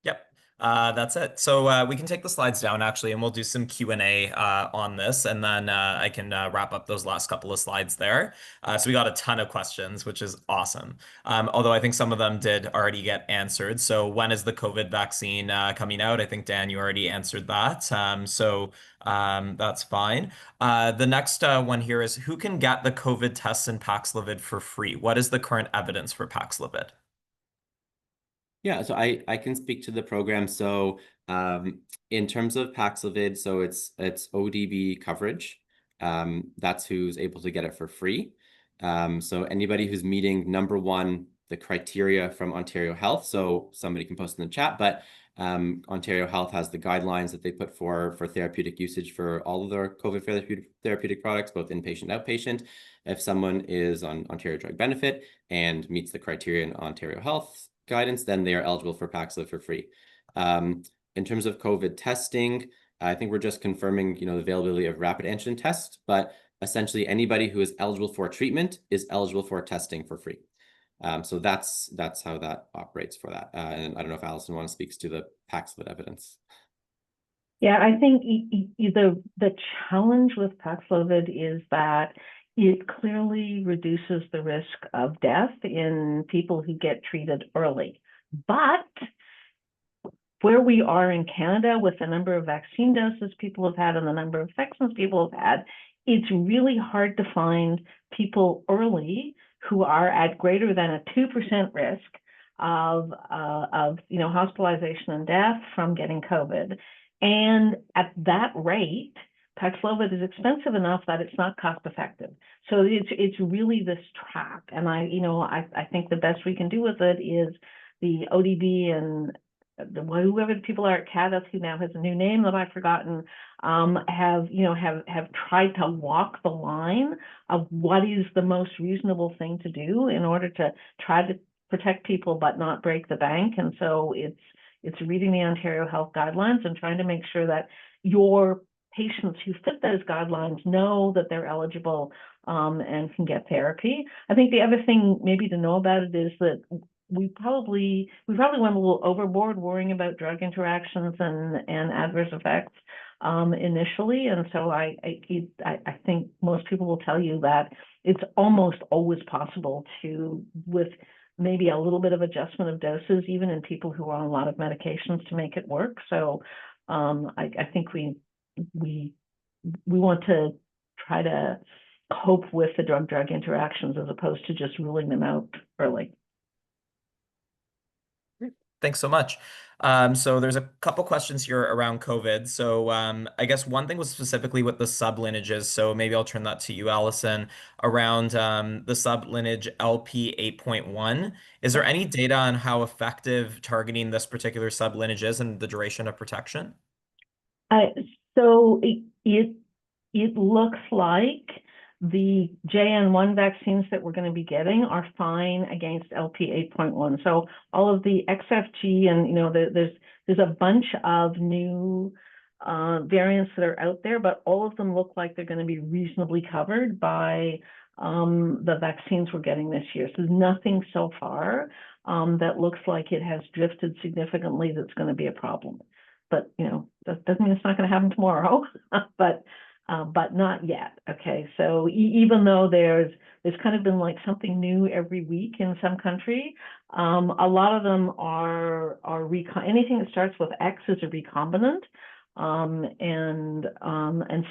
Yep. That's it. So we can take the slides down actually, and we'll do some Q&A on this, and then I can wrap up those last couple of slides there. So we got a ton of questions, which is awesome. Although I think some of them did already get answered. So when is the COVID vaccine coming out? I think, Dan, you already answered that. That's fine. The next one here is who can get the COVID tests in Paxlovid for free? What is the current evidence for Paxlovid? Yeah, so I can speak to the program. So in terms of Paxlovid, so it's ODB coverage. That's who's able to get it for free. So anybody who's meeting, number one, the criteria from Ontario Health. So somebody can post in the chat, but Ontario Health has the guidelines that they put for therapeutic usage for all of their COVID therapeutic products, both inpatient and outpatient. If someone is on Ontario Drug Benefit and meets the criteria in Ontario Health guidance, then they are eligible for Paxlovid for free. In terms of COVID testing, I think we're just confirming, the availability of rapid antigen tests, but essentially anybody who is eligible for treatment is eligible for testing for free. So that's how that operates for that. And I don't know if Allison wants to speak to the Paxlovid evidence. Yeah, I think the challenge with Paxlovid is that it clearly reduces the risk of death in people who get treated early. But where we are in Canada with the number of vaccine doses people have had and the number of infections people have had, it's really hard to find people early who are at greater than a 2% risk of hospitalization and death from getting COVID. And at that rate, Paxlovid is expensive enough that it's not cost effective. So it's really this trap. And I think the best we can do with it is the ODB and whoever the people are at CADIS, who now has a new name that I've forgotten, have tried to walk the line of what is the most reasonable thing to do in order to try to protect people but not break the bank. And so it's reading the Ontario Health guidelines and trying to make sure that your patients who fit those guidelines know that they're eligible and can get therapy. I think the other thing maybe to know about it is that we probably went a little overboard worrying about drug interactions and adverse effects initially, and so I think most people will tell you that it's almost always possible to, with maybe a little bit of adjustment of doses, even in people who are on a lot of medications, to make it work. So I think we want to try to cope with the drug-drug interactions as opposed to just ruling them out early. Thanks so much. So there's a couple questions here around COVID. So I guess one thing was specifically with the sublineages. So maybe I'll turn that to you, Allison, around the sublineage LP 8.1. Is there any data on how effective targeting this particular sublineage is and the duration of protection? So it looks like the JN1 vaccines that we're going to be getting are fine against LP 8.1. So all of the XFG and, there's a bunch of new variants that are out there, but all of them look like they're going to be reasonably covered by the vaccines we're getting this year. So there's nothing so far that looks like it has drifted significantly that's going to be a problem. But, that doesn't mean it's not going to happen tomorrow, but not yet. Okay, so even though there's kind of been like something new every week in some country, a lot of them are anything that starts with X is a recombinant, and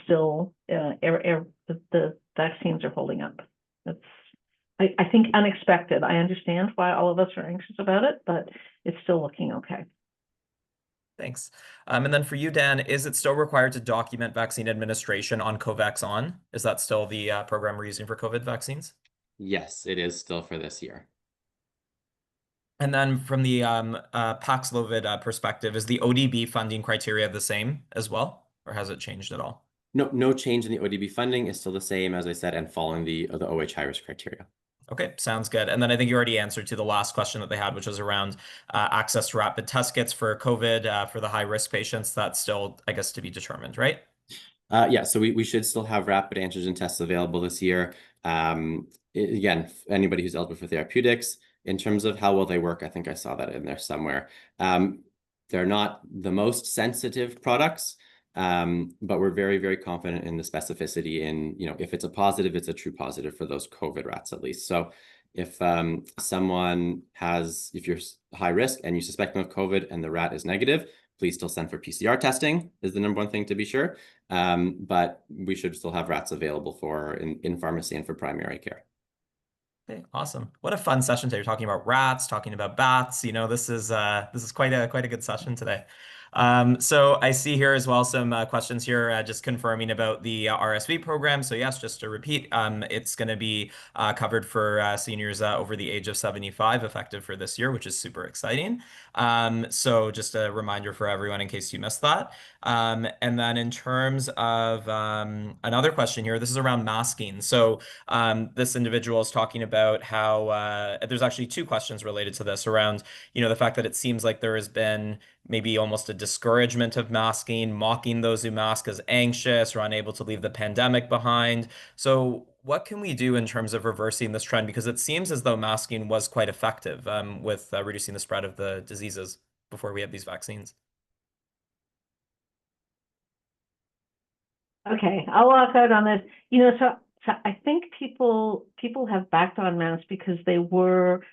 still the vaccines are holding up. That's I think unexpected. I understand why all of us are anxious about it, but it's still looking okay. Thanks. And then for you, Dan, is it still required to document vaccine administration on COVAX On? Is that still the program we're using for COVID vaccines? Yes, it is still for this year. And then from the Paxlovid perspective, is the ODB funding criteria the same as well, or has it changed at all? No change in the ODB funding is still the same, as I said, and following the OH high risk criteria. Okay, sounds good. And then I think you already answered to the last question that they had, which was around access to rapid test kits for COVID for the high-risk patients. That's still, I guess, to be determined, right? Yeah, so we should still have rapid antigen tests available this year. Again, anybody who's eligible for therapeutics, in terms of how well they work, I think I saw that in there somewhere. They're not the most sensitive products, but we're very, very confident in the specificity in, if it's a positive, it's a true positive for those COVID rats at least. So if if you're high risk and you suspect them of COVID and the rat is negative, please still send for PCR testing is the #1 thing to be sure. But we should still have rats available for in pharmacy and for primary care. Okay, awesome. What a fun session today. You're talking about rats, talking about bats. This is quite a good session today. So I see here as well some questions here just confirming about the RSV program. So yes, just to repeat, it's going to be covered for seniors over the age of 75, effective for this year, which is super exciting. So just a reminder for everyone in case you missed that. And then in terms of another question here, this is around masking. So this individual is talking about how there's actually two questions related to this around, the fact that it seems like there has been maybe almost a discouragement of masking, mocking those who mask as anxious or unable to leave the pandemic behind. So what can we do in terms of reversing this trend? Because it seems as though masking was quite effective with reducing the spread of the diseases before we had these vaccines. Okay, I'll walk out on this. So I think people have backed on masks because they were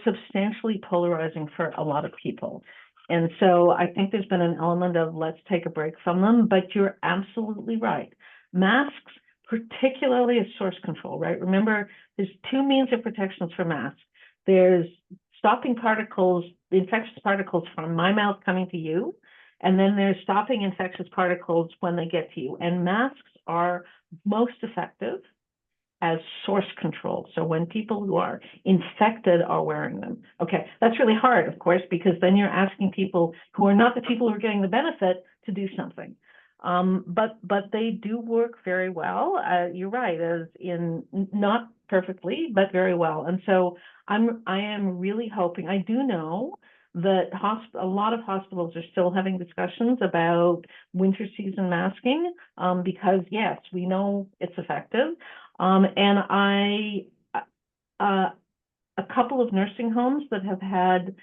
substantially polarizing for a lot of people. And so I think there's been an element of let's take a break from them, but you're absolutely right. Masks, particularly as source control, right? Remember, there's two means of protections for masks. There's stopping particles, infectious particles from my mouth coming to you, and then there's stopping infectious particles when they get to you. And masks are most effective as source control. So when people who are infected are wearing them. Okay, that's really hard, of course, because then you're asking people who are not the people who are getting the benefit to do something. But they do work very well. You're right, as in not perfectly, but very well. And so I am really hoping, I do know that a lot of hospitals are still having discussions about winter season masking, because yes, we know it's effective. And a couple of nursing homes that have had,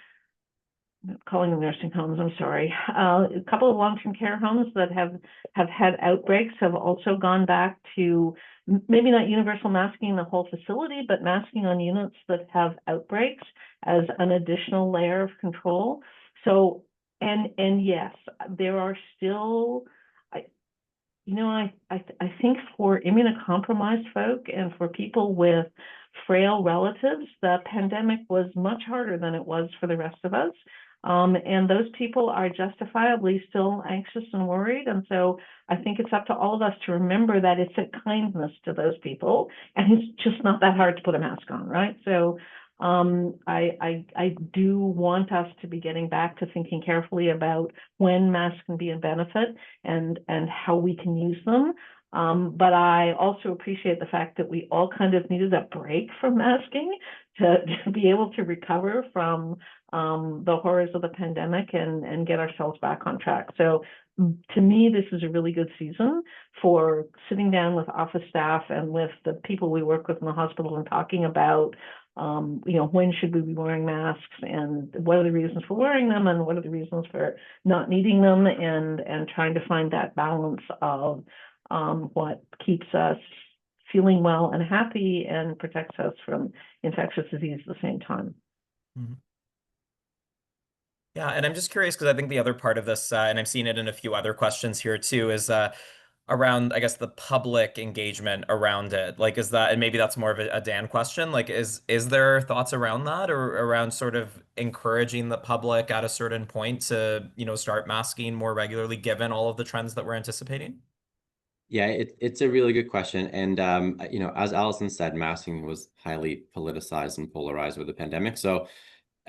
calling them nursing homes, I'm sorry, a couple of long-term care homes that have had outbreaks have also gone back to maybe not universal masking the whole facility, but masking on units that have outbreaks as an additional layer of control. So, and yes, there are still, I think for immunocompromised folk and for people with frail relatives, the pandemic was much harder than it was for the rest of us. And those people are justifiably still anxious and worried. And so I think it's up to all of us to remember that it's a kindness to those people, and it's just not that hard to put a mask on, right? So I do want us to be getting back to thinking carefully about when masks can be a benefit and how we can use them. But I also appreciate the fact that we all kind of needed a break from masking to be able to recover from the horrors of the pandemic and get ourselves back on track. So to me, this is a really good season for sitting down with office staff and with the people we work with in the hospital and talking about, when should we be wearing masks and what are the reasons for wearing them and what are the reasons for not needing them, and trying to find that balance of what keeps us feeling well and happy and protects us from infectious disease at the same time. Mm-hmm. Yeah, and I'm just curious because I think the other part of this, and I've seen it in a few other questions here too, is around, I guess, the public engagement around it. Like, is that, and maybe that's more of a Dan question, like, is there thoughts around that, or around sort of encouraging the public at a certain point to, start masking more regularly, given all of the trends that we're anticipating? Yeah, it's a really good question. And, as Allison said, masking was highly politicized and polarized with the pandemic. So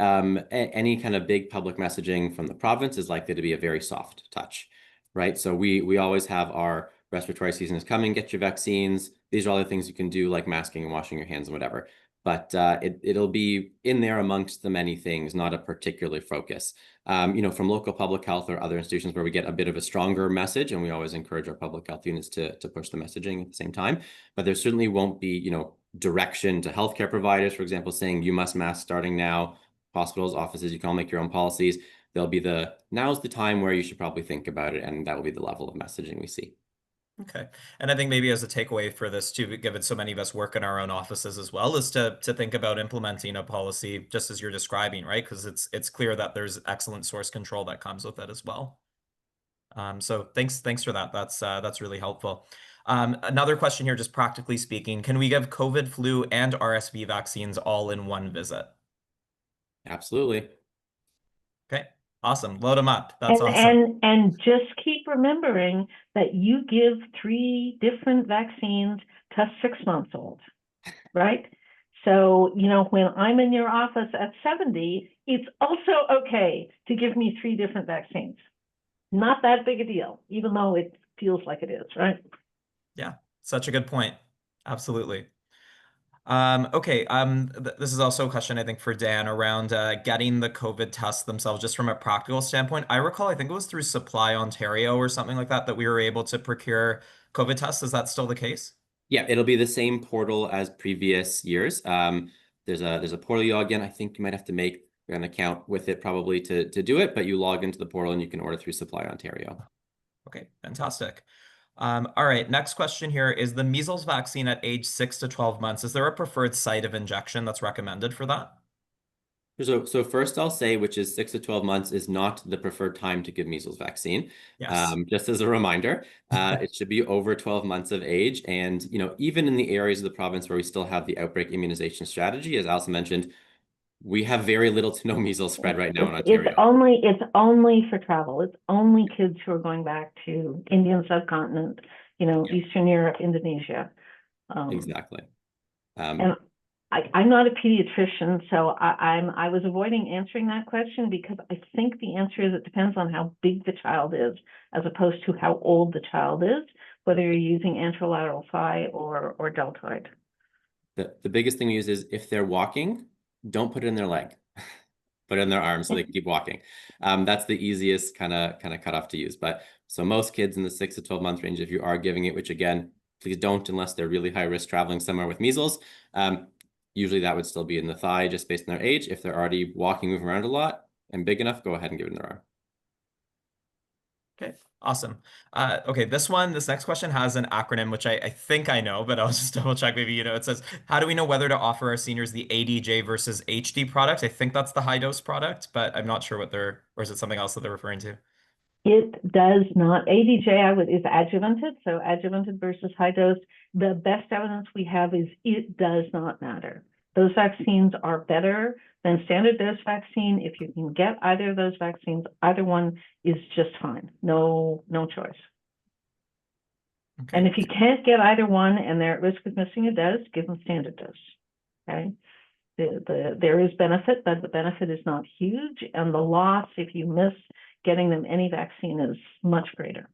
any kind of big public messaging from the province is likely to be a very soft touch, right? So we always have our respiratory season is coming, get your vaccines. These are all the things you can do, like masking and washing your hands and whatever. But it'll be in there amongst the many things, not a particular focus. From local public health or other institutions where we get a bit of a stronger message, and we always encourage our public health units to push the messaging at the same time. But there certainly won't be, direction to healthcare providers, for example, saying you must mask starting now. Hospitals, offices, you can all make your own policies. There'll be now's the time where you should probably think about it, and that will be the level of messaging we see. Okay. And I think maybe as a takeaway for this too, given so many of us work in our own offices as well, is to think about implementing a policy just as you're describing, right? Because it's clear that there's excellent source control that comes with it as well. So thanks for that. That's really helpful. Another question here, just practically speaking, can we give COVID, flu, and RSV vaccines all in one visit? Absolutely. Okay. Awesome. Load them up. That's awesome. And just keep remembering that you give 3 different vaccines to 6-month-olds, right? So, when I'm in your office at 70, it's also okay to give me 3 different vaccines. Not that big a deal, even though it feels like it is, right? Yeah, such a good point. Absolutely. Okay, this is also a question I think for Dan around getting the COVID tests themselves, just from a practical standpoint. I recall, I think it was through Supply Ontario or something like that, that we were able to procure COVID tests. Is that still the case? Yeah, it'll be the same portal as previous years. There's a portal you log in. I think you might have to make an account with it probably to do it, but you log into the portal and you can order through Supply Ontario. Okay, fantastic. All right, next question here is the measles vaccine at age 6 to 12 months. Is there a preferred site of injection that's recommended for that? So first I'll say, which is 6 to 12 months is not the preferred time to give measles vaccine. Yes. Just as a reminder, it should be over 12 months of age. And, even in the areas of the province where we still have the outbreak immunization strategy, as Allison mentioned, we have very little to no measles spread right now in Ontario. It's only for travel. It's only kids who are going back to Indian subcontinent, Eastern Europe, Indonesia. Exactly. And I'm not a pediatrician, so I was avoiding answering that question because I think the answer is it depends on how big the child is, as opposed to how old the child is, whether you're using anterolateral thigh or deltoid. The biggest thing we use is if they're walking, don't put it in their leg. put it in their arm so they can keep walking. That's the easiest kind of cutoff to use. But so most kids in the 6 to 12 month range, if you are giving it, which again, please don't unless they're really high risk traveling somewhere with measles. Usually that would still be in the thigh just based on their age. If they're already walking, moving around a lot and big enough, go ahead and give it in their arm. Okay, awesome. Okay, this next question has an acronym, which I think I know, but I'll just double check. Maybe you know, it says, how do we know whether to offer our seniors the ADJ versus HD product? I think that's the high dose product, but I'm not sure what they're, or is it something else that they're referring to? It does not. ADJ is adjuvanted, so adjuvanted versus high dose. The best evidence we have is it does not matter. Those vaccines are better than standard dose vaccine. If you can get either of those vaccines, either one is just fine. No choice. Okay. And if you can't get either one and they're at risk of missing a dose, give them standard dose. Okay. There is benefit, but the benefit is not huge, and the loss if you miss getting them any vaccine is much greater.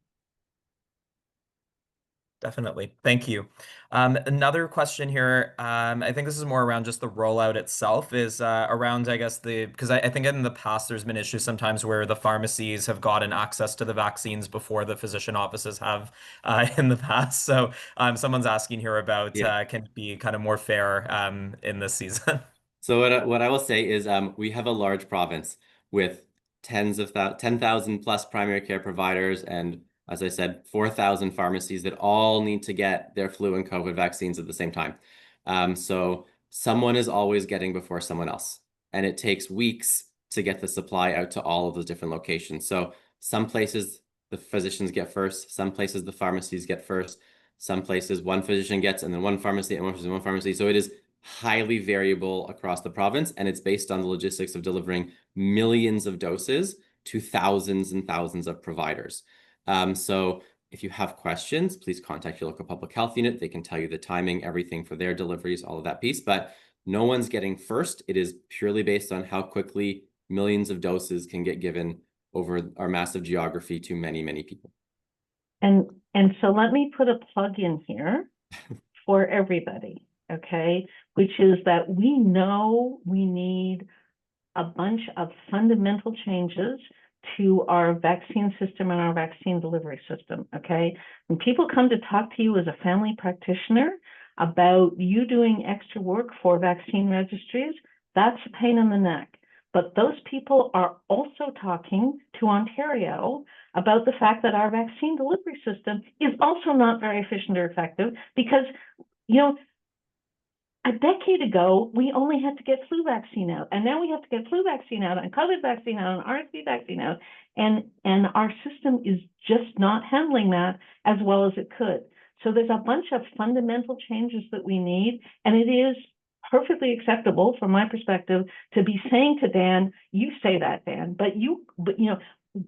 Definitely. Thank you. Another question here, I think this is more around just the rollout itself, is around, I guess, because I think in the past there's been issues sometimes where the pharmacies have gotten access to the vaccines before the physician offices have in the past. So someone's asking here about can it be kind of more fair in this season? So what I will say is we have a large province with 10,000 plus primary care providers and, as I said, 4,000 pharmacies that all need to get their flu and COVID vaccines at the same time. So someone is always getting before someone else, and it takes weeks to get the supply out to all of those different locations. So some places the physicians get first, some places the pharmacies get first, some places one physician gets and then one pharmacy and one physician, one pharmacy. So it is highly variable across the province, and it's based on the logistics of delivering millions of doses to thousands and thousands of providers. So if you have questions, please contact your local public health unit. They can tell you the timing, everything for their deliveries, all of that piece, but no one's getting first. It is purely based on how quickly millions of doses can get given over our massive geography to many, many people. And so let me put a plug in here for everybody, okay? Which is that we know we need a bunch of fundamental changes to our vaccine system and our vaccine delivery system, okay? When people come to talk to you as a family practitioner about you doing extra work for vaccine registries, that's a pain in the neck. But those people are also talking to Ontario about the fact that our vaccine delivery system is also not very efficient or effective because, you know, a decade ago, we only had to get flu vaccine out, and now we have to get flu vaccine out and COVID vaccine out and RSV vaccine out, and our system is just not handling that as well as it could. So there's a bunch of fundamental changes that we need, and it is perfectly acceptable from my perspective to be saying to Dan, you say that, Dan, but you know,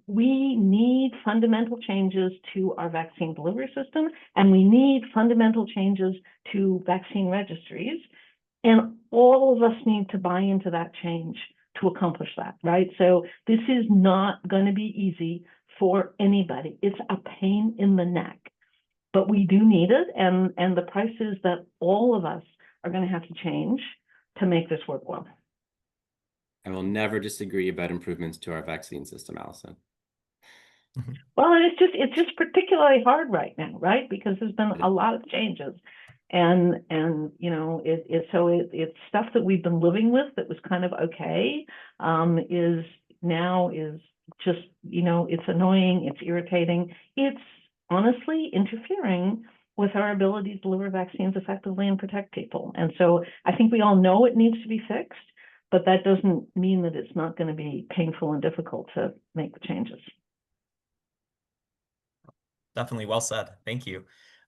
we need fundamental changes to our vaccine delivery system, and we need fundamental changes to vaccine registries. And all of us need to buy into that change to accomplish that, right? So this is not going to be easy for anybody. It's a pain in the neck, but we do need it. And the price is that all of us are going to have to change to make this work well. I will never disagree about improvements to our vaccine system, Allison. Well, and it's just particularly hard right now, right? Because there's been a lot of changes, and you know, it's stuff that we've been living with that was kind of okay, is just, you know, it's annoying, it's irritating, it's honestly interfering with our ability to deliver vaccines effectively and protect people. And so I think we all know it needs to be fixed, but that doesn't mean that it's not going to be painful and difficult to make the changes. Definitely well said. Thank you.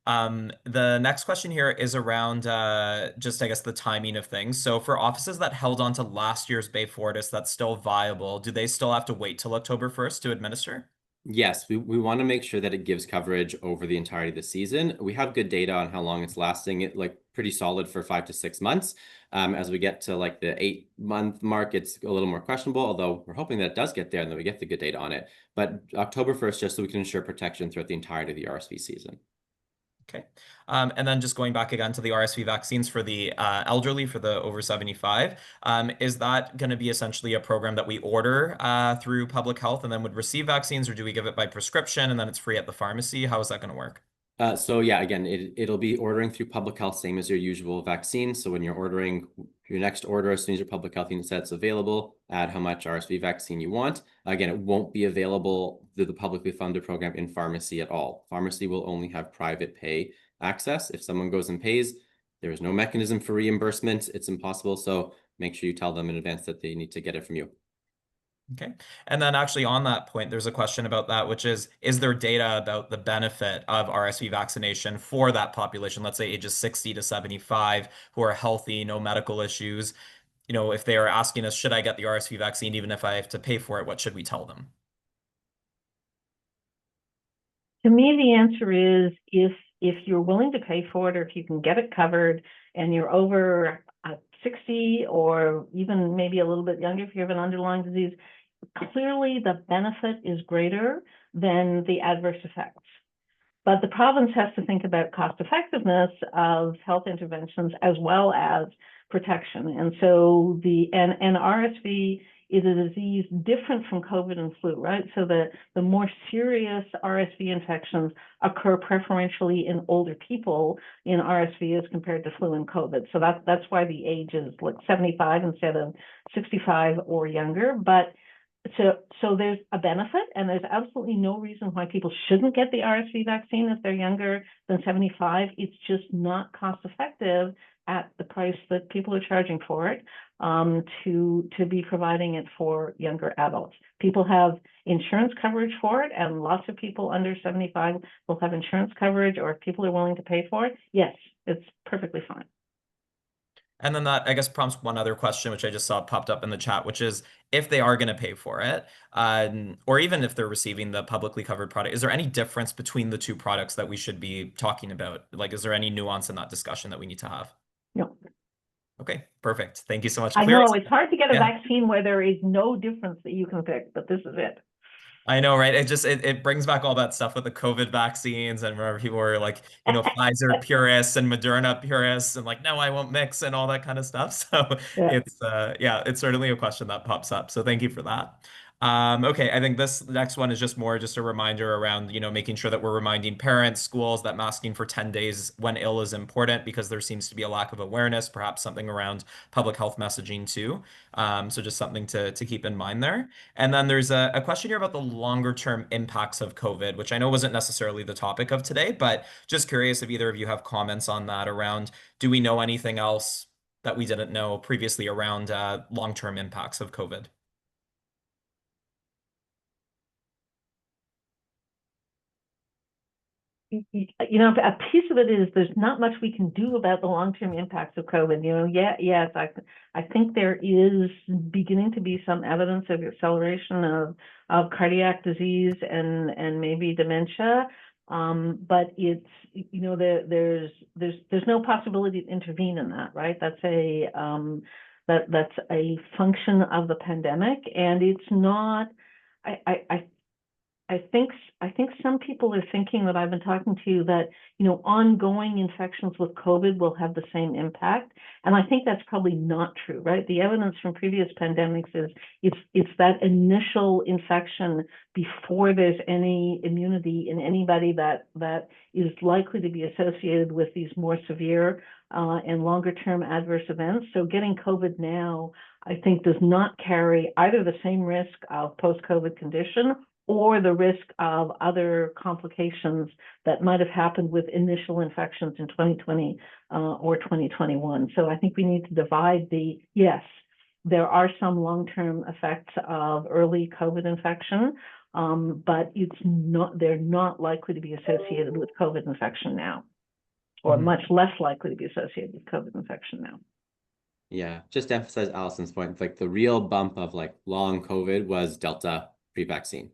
The next question here is around just, I guess, the timing of things. So for offices that held on to last year's Bay Fortis that's still viable, do they still have to wait till October 1st to administer? Yes, we want to make sure that it gives coverage over the entirety of the season. We have good data on how long it's lasting. It like pretty solid for 5 to 6 months. As we get to like the 8-month mark, it's a little more questionable, although we're hoping that it does get there and that we get the good data on it. But October 1st, just so we can ensure protection throughout the entirety of the RSV season. Okay. And then just going back again to the RSV vaccines for the elderly, for the over 75, is that going to be essentially a program that we order through public health and then would receive vaccines, or do we give it by prescription and then it's free at the pharmacy? How is that going to work? So yeah, again, it'll be ordering through public health, same as your usual vaccine. So when you're ordering your next order, as soon as your public health unit says it's available, add how much RSV vaccine you want. Again, it won't be available through the publicly funded program in pharmacy at all. Pharmacy will only have private pay access. If someone goes and pays, there is no mechanism for reimbursement. It's impossible. So make sure you tell them in advance that they need to get it from you. Okay. And then actually on that point, there's a question about that, which is there data about the benefit of RSV vaccination for that population, let's say ages 60 to 75, who are healthy, no medical issues? You know, if they are asking us, should I get the RSV vaccine even if I have to pay for it, what should we tell them? To me, the answer is if you're willing to pay for it, or if you can get it covered and you're over 60 or even maybe a little bit younger if you have an underlying disease, clearly the benefit is greater than the adverse effects. But the province has to think about cost effectiveness of health interventions as well as protection. And so and RSV is a disease different from COVID and flu, right? So the more serious RSV infections occur preferentially in older people in RSV as compared to flu and COVID. So that's why the age is like 75 instead of 65 or younger. But so there's a benefit, and there's absolutely no reason why people shouldn't get the RSV vaccine if they're younger than 75. It's just not cost effective at the price that people are charging for it, to be providing it for younger adults. People have insurance coverage for it, and lots of people under 75 will have insurance coverage, or if people are willing to pay for it, yes, it's perfectly fine. And then that, I guess, prompts one other question, which I just saw popped up in the chat, which is if they are going to pay for it, or even if they're receiving the publicly covered product, is there any difference between the two products that we should be talking about? Like, is there any nuance in that discussion that we need to have? No. Okay, perfect. Thank you so much. I know it's hard to get a Yeah. vaccine where there is no difference that you can pick, but this is it. I know, right? It brings back all that stuff with the COVID vaccines, and remember people were like, you know, Pfizer purists and Moderna purists, and like, no, I won't mix and all that kind of stuff. So Yeah. it's certainly a question that pops up. So thank you for that. Okay, I think this next one is just a reminder around, you know, making sure that we're reminding parents, schools that masking for 10 days when ill is important, because there seems to be a lack of awareness, perhaps something around public health messaging too. So just something to keep in mind there. And then there's a question here about the longer term impacts of COVID, which I know wasn't necessarily the topic of today, but just curious if either of you have comments on that around, do we know anything else that we didn't know previously around long-term impacts of COVID? You know, a piece of it is there's not much we can do about the long-term impacts of COVID. You know, yes, I think there is beginning to be some evidence of acceleration of cardiac disease and maybe dementia. But it's, you know, there's no possibility to intervene in that, right? That's that's a function of the pandemic, and it's not. I think some people are thinking that I've been talking to that, you know, ongoing infections with COVID will have the same impact. And I think that's probably not true, right? The evidence from previous pandemics is it's that initial infection before there's any immunity in anybody that is likely to be associated with these more severe and longer term adverse events. So getting COVID now, I think, does not carry either the same risk of post-COVID condition or the risk of other complications that might have happened with initial infections in 2020 or 2021. So I think we need to divide yes, there are some long-term effects of early COVID infection, but they're not likely to be associated with COVID infection now, or much less likely to be associated with COVID infection now. Yeah, just to emphasize Allison's point, like the real bump of like long COVID was Delta pre-vaccine.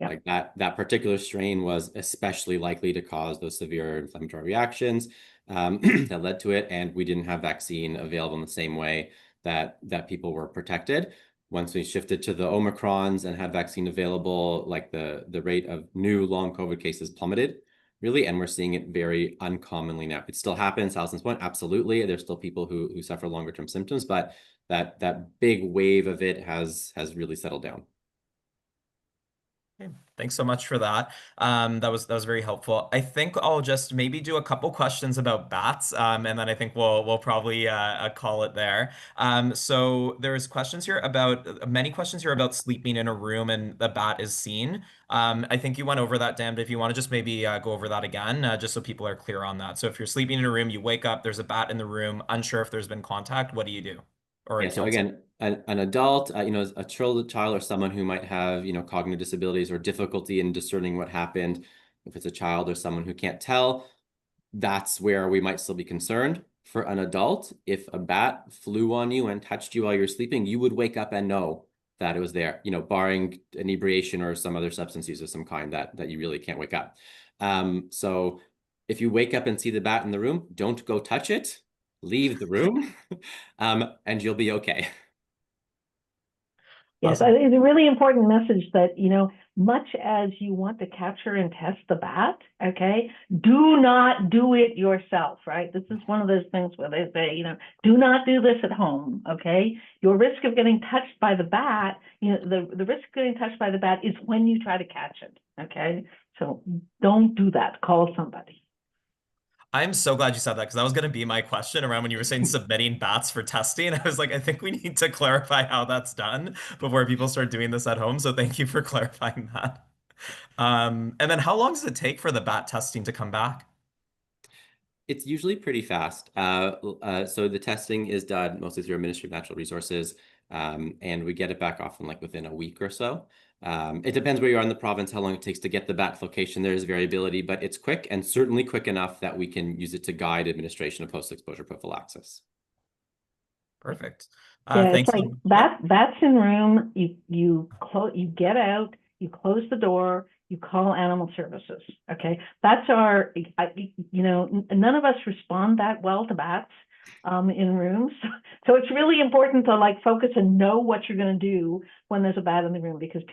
Like that particular strain was especially likely to cause those severe inflammatory reactions that led to it, and we didn't have vaccine available in the same way that people were protected. Once we shifted to the Omicrons and had vaccine available, like the rate of new long COVID cases plummeted. really, and we're seeing it very uncommonly now. It still happens, Allison's point, absolutely. There's still people who suffer longer term symptoms, but that big wave of it has really settled down. Okay, thanks so much for that. That was very helpful. I think I'll just maybe do a couple questions about bats, and then I think we'll probably call it there. So there's questions here about many questions here about sleeping in a room and the bat is seen. I think you went over that, Dan, but if you want to just maybe go over that again, just so people are clear on that. So if you're sleeping in a room, you wake up, there's a bat in the room, unsure if there's been contact, what do you do? Or Yeah, a so counselor? again, an adult, a child or someone who might have, cognitive disabilities or difficulty in discerning what happened, if it's a child or someone who can't tell, that's where we might still be concerned. For an adult, if a bat flew on you and touched you while you're sleeping, you would wake up and know that it was there, barring inebriation or some other substance use of some kind that you really can't wake up. So if you wake up and see the bat in the room, don't go touch it, leave the room, and you'll be okay. Yes, Awesome. it's a really important message that, much as you want to capture and test the bat, okay, do not do it yourself, right? This is one of those things where they say, do not do this at home, okay? Your risk of getting touched by the bat, the risk of getting touched by the bat is when you try to catch it, okay? So don't do that. Call somebody. I'm so glad you said that because that was going to be my question around when you were saying submitting bats for testing. I was like, I think we need to clarify how that's done before people start doing this at home. So thank you for clarifying that. And then how long does it take for the bat testing to come back? It's usually pretty fast. So the testing is done mostly through Ministry of Natural Resources, and we get it back often like within a week or so. It depends where you are in the province, how long it takes to get the bat location. There's variability, but it's quick and certainly quick enough that we can use it to guide administration of post-exposure prophylaxis. Perfect. Yeah, it's Thanks. like bats in room, you get out, you close the door, you call animal services. Okay. That's none of us respond that well to bats in rooms. So it's really important to focus and know what you're going to do when there's a bat in the room, because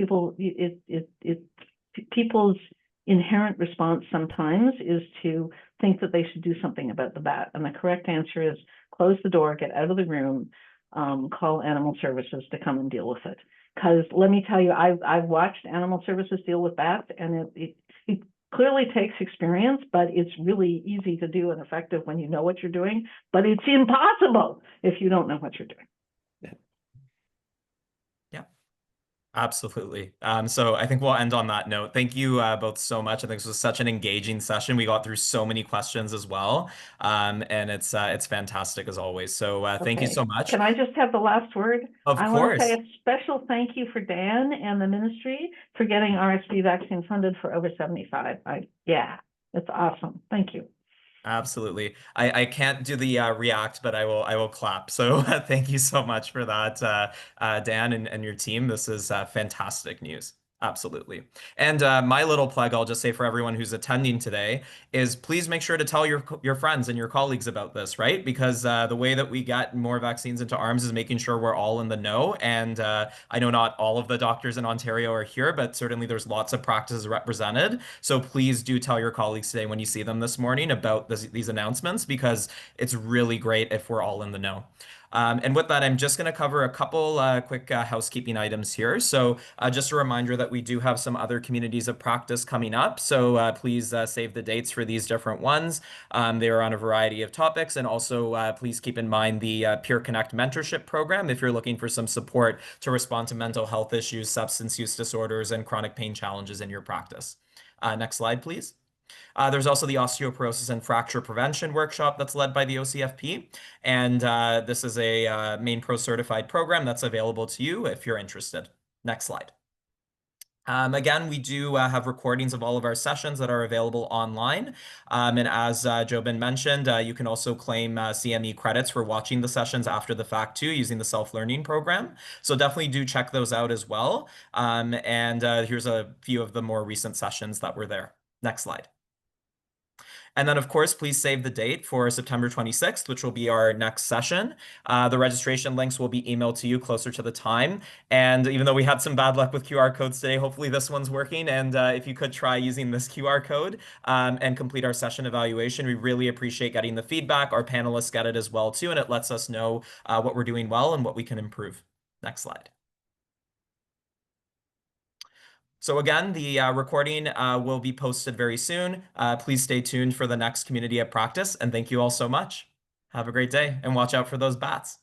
people's inherent response sometimes is to think that they should do something about the bat. And the correct answer is close the door, get out of the room, call animal services to come and deal with it. Because let me tell you, I've watched animal services deal with bats, and it clearly takes experience, but it's really easy to do and effective when you know what you're doing. But it's impossible if you don't know what you're doing. Absolutely. So I think we'll end on that note. Thank you both so much. I think this was such an engaging session. We got through so many questions as well. And it's fantastic as always. So thank you so much. Can I just have the last word? Of I want to say a special thank you for Dan and the ministry for getting RSV vaccine funded for over 75. Yeah, it's awesome. Thank you. Absolutely. I can't do the react, but I will clap. So thank you so much for that, Dan and your team. This is fantastic news. Absolutely. And my little plug, I'll just say for everyone who's attending today, is please make sure to tell your friends and your colleagues about this, right? Because the way that we get more vaccines into arms is making sure we're all in the know. And I know not all of the doctors in Ontario are here, but certainly there's lots of practices represented. So please do tell your colleagues today when you see them this morning about these announcements, because it's really great if we're all in the know. And with that, I'm just going to cover a couple quick housekeeping items here. So just a reminder that we do have some other communities of practice coming up. So please save the dates for these different ones. They are on a variety of topics. And also please keep in mind the Peer Connect mentorship program if you're looking for some support to respond to mental health issues, substance use disorders, and chronic pain challenges in your practice. Next slide, please. There's also the osteoporosis and fracture prevention workshop that's led by the OCFP. And this is a Mainpro certified program that's available to you if you're interested. Next slide. Again, we do have recordings of all of our sessions that are available online. And as Jobin mentioned, you can also claim CME credits for watching the sessions after the fact too, using the self-learning program. So definitely do check those out as well. And here's a few of the more recent sessions that were there. Next slide. And then, of course, please save the date for September 26th, which will be our next session. The registration links will be emailed to you closer to the time. And even though we had some bad luck with QR codes today, hopefully this one's working. And if you could try using this QR code and complete our session evaluation, we really appreciate getting the feedback. Our panelists get it as well, too, and it lets us know what we're doing well and what we can improve. Next slide. So again, the recording will be posted very soon. Please stay tuned for the next Community at Practice, and thank you all so much. Have a great day, and watch out for those bats.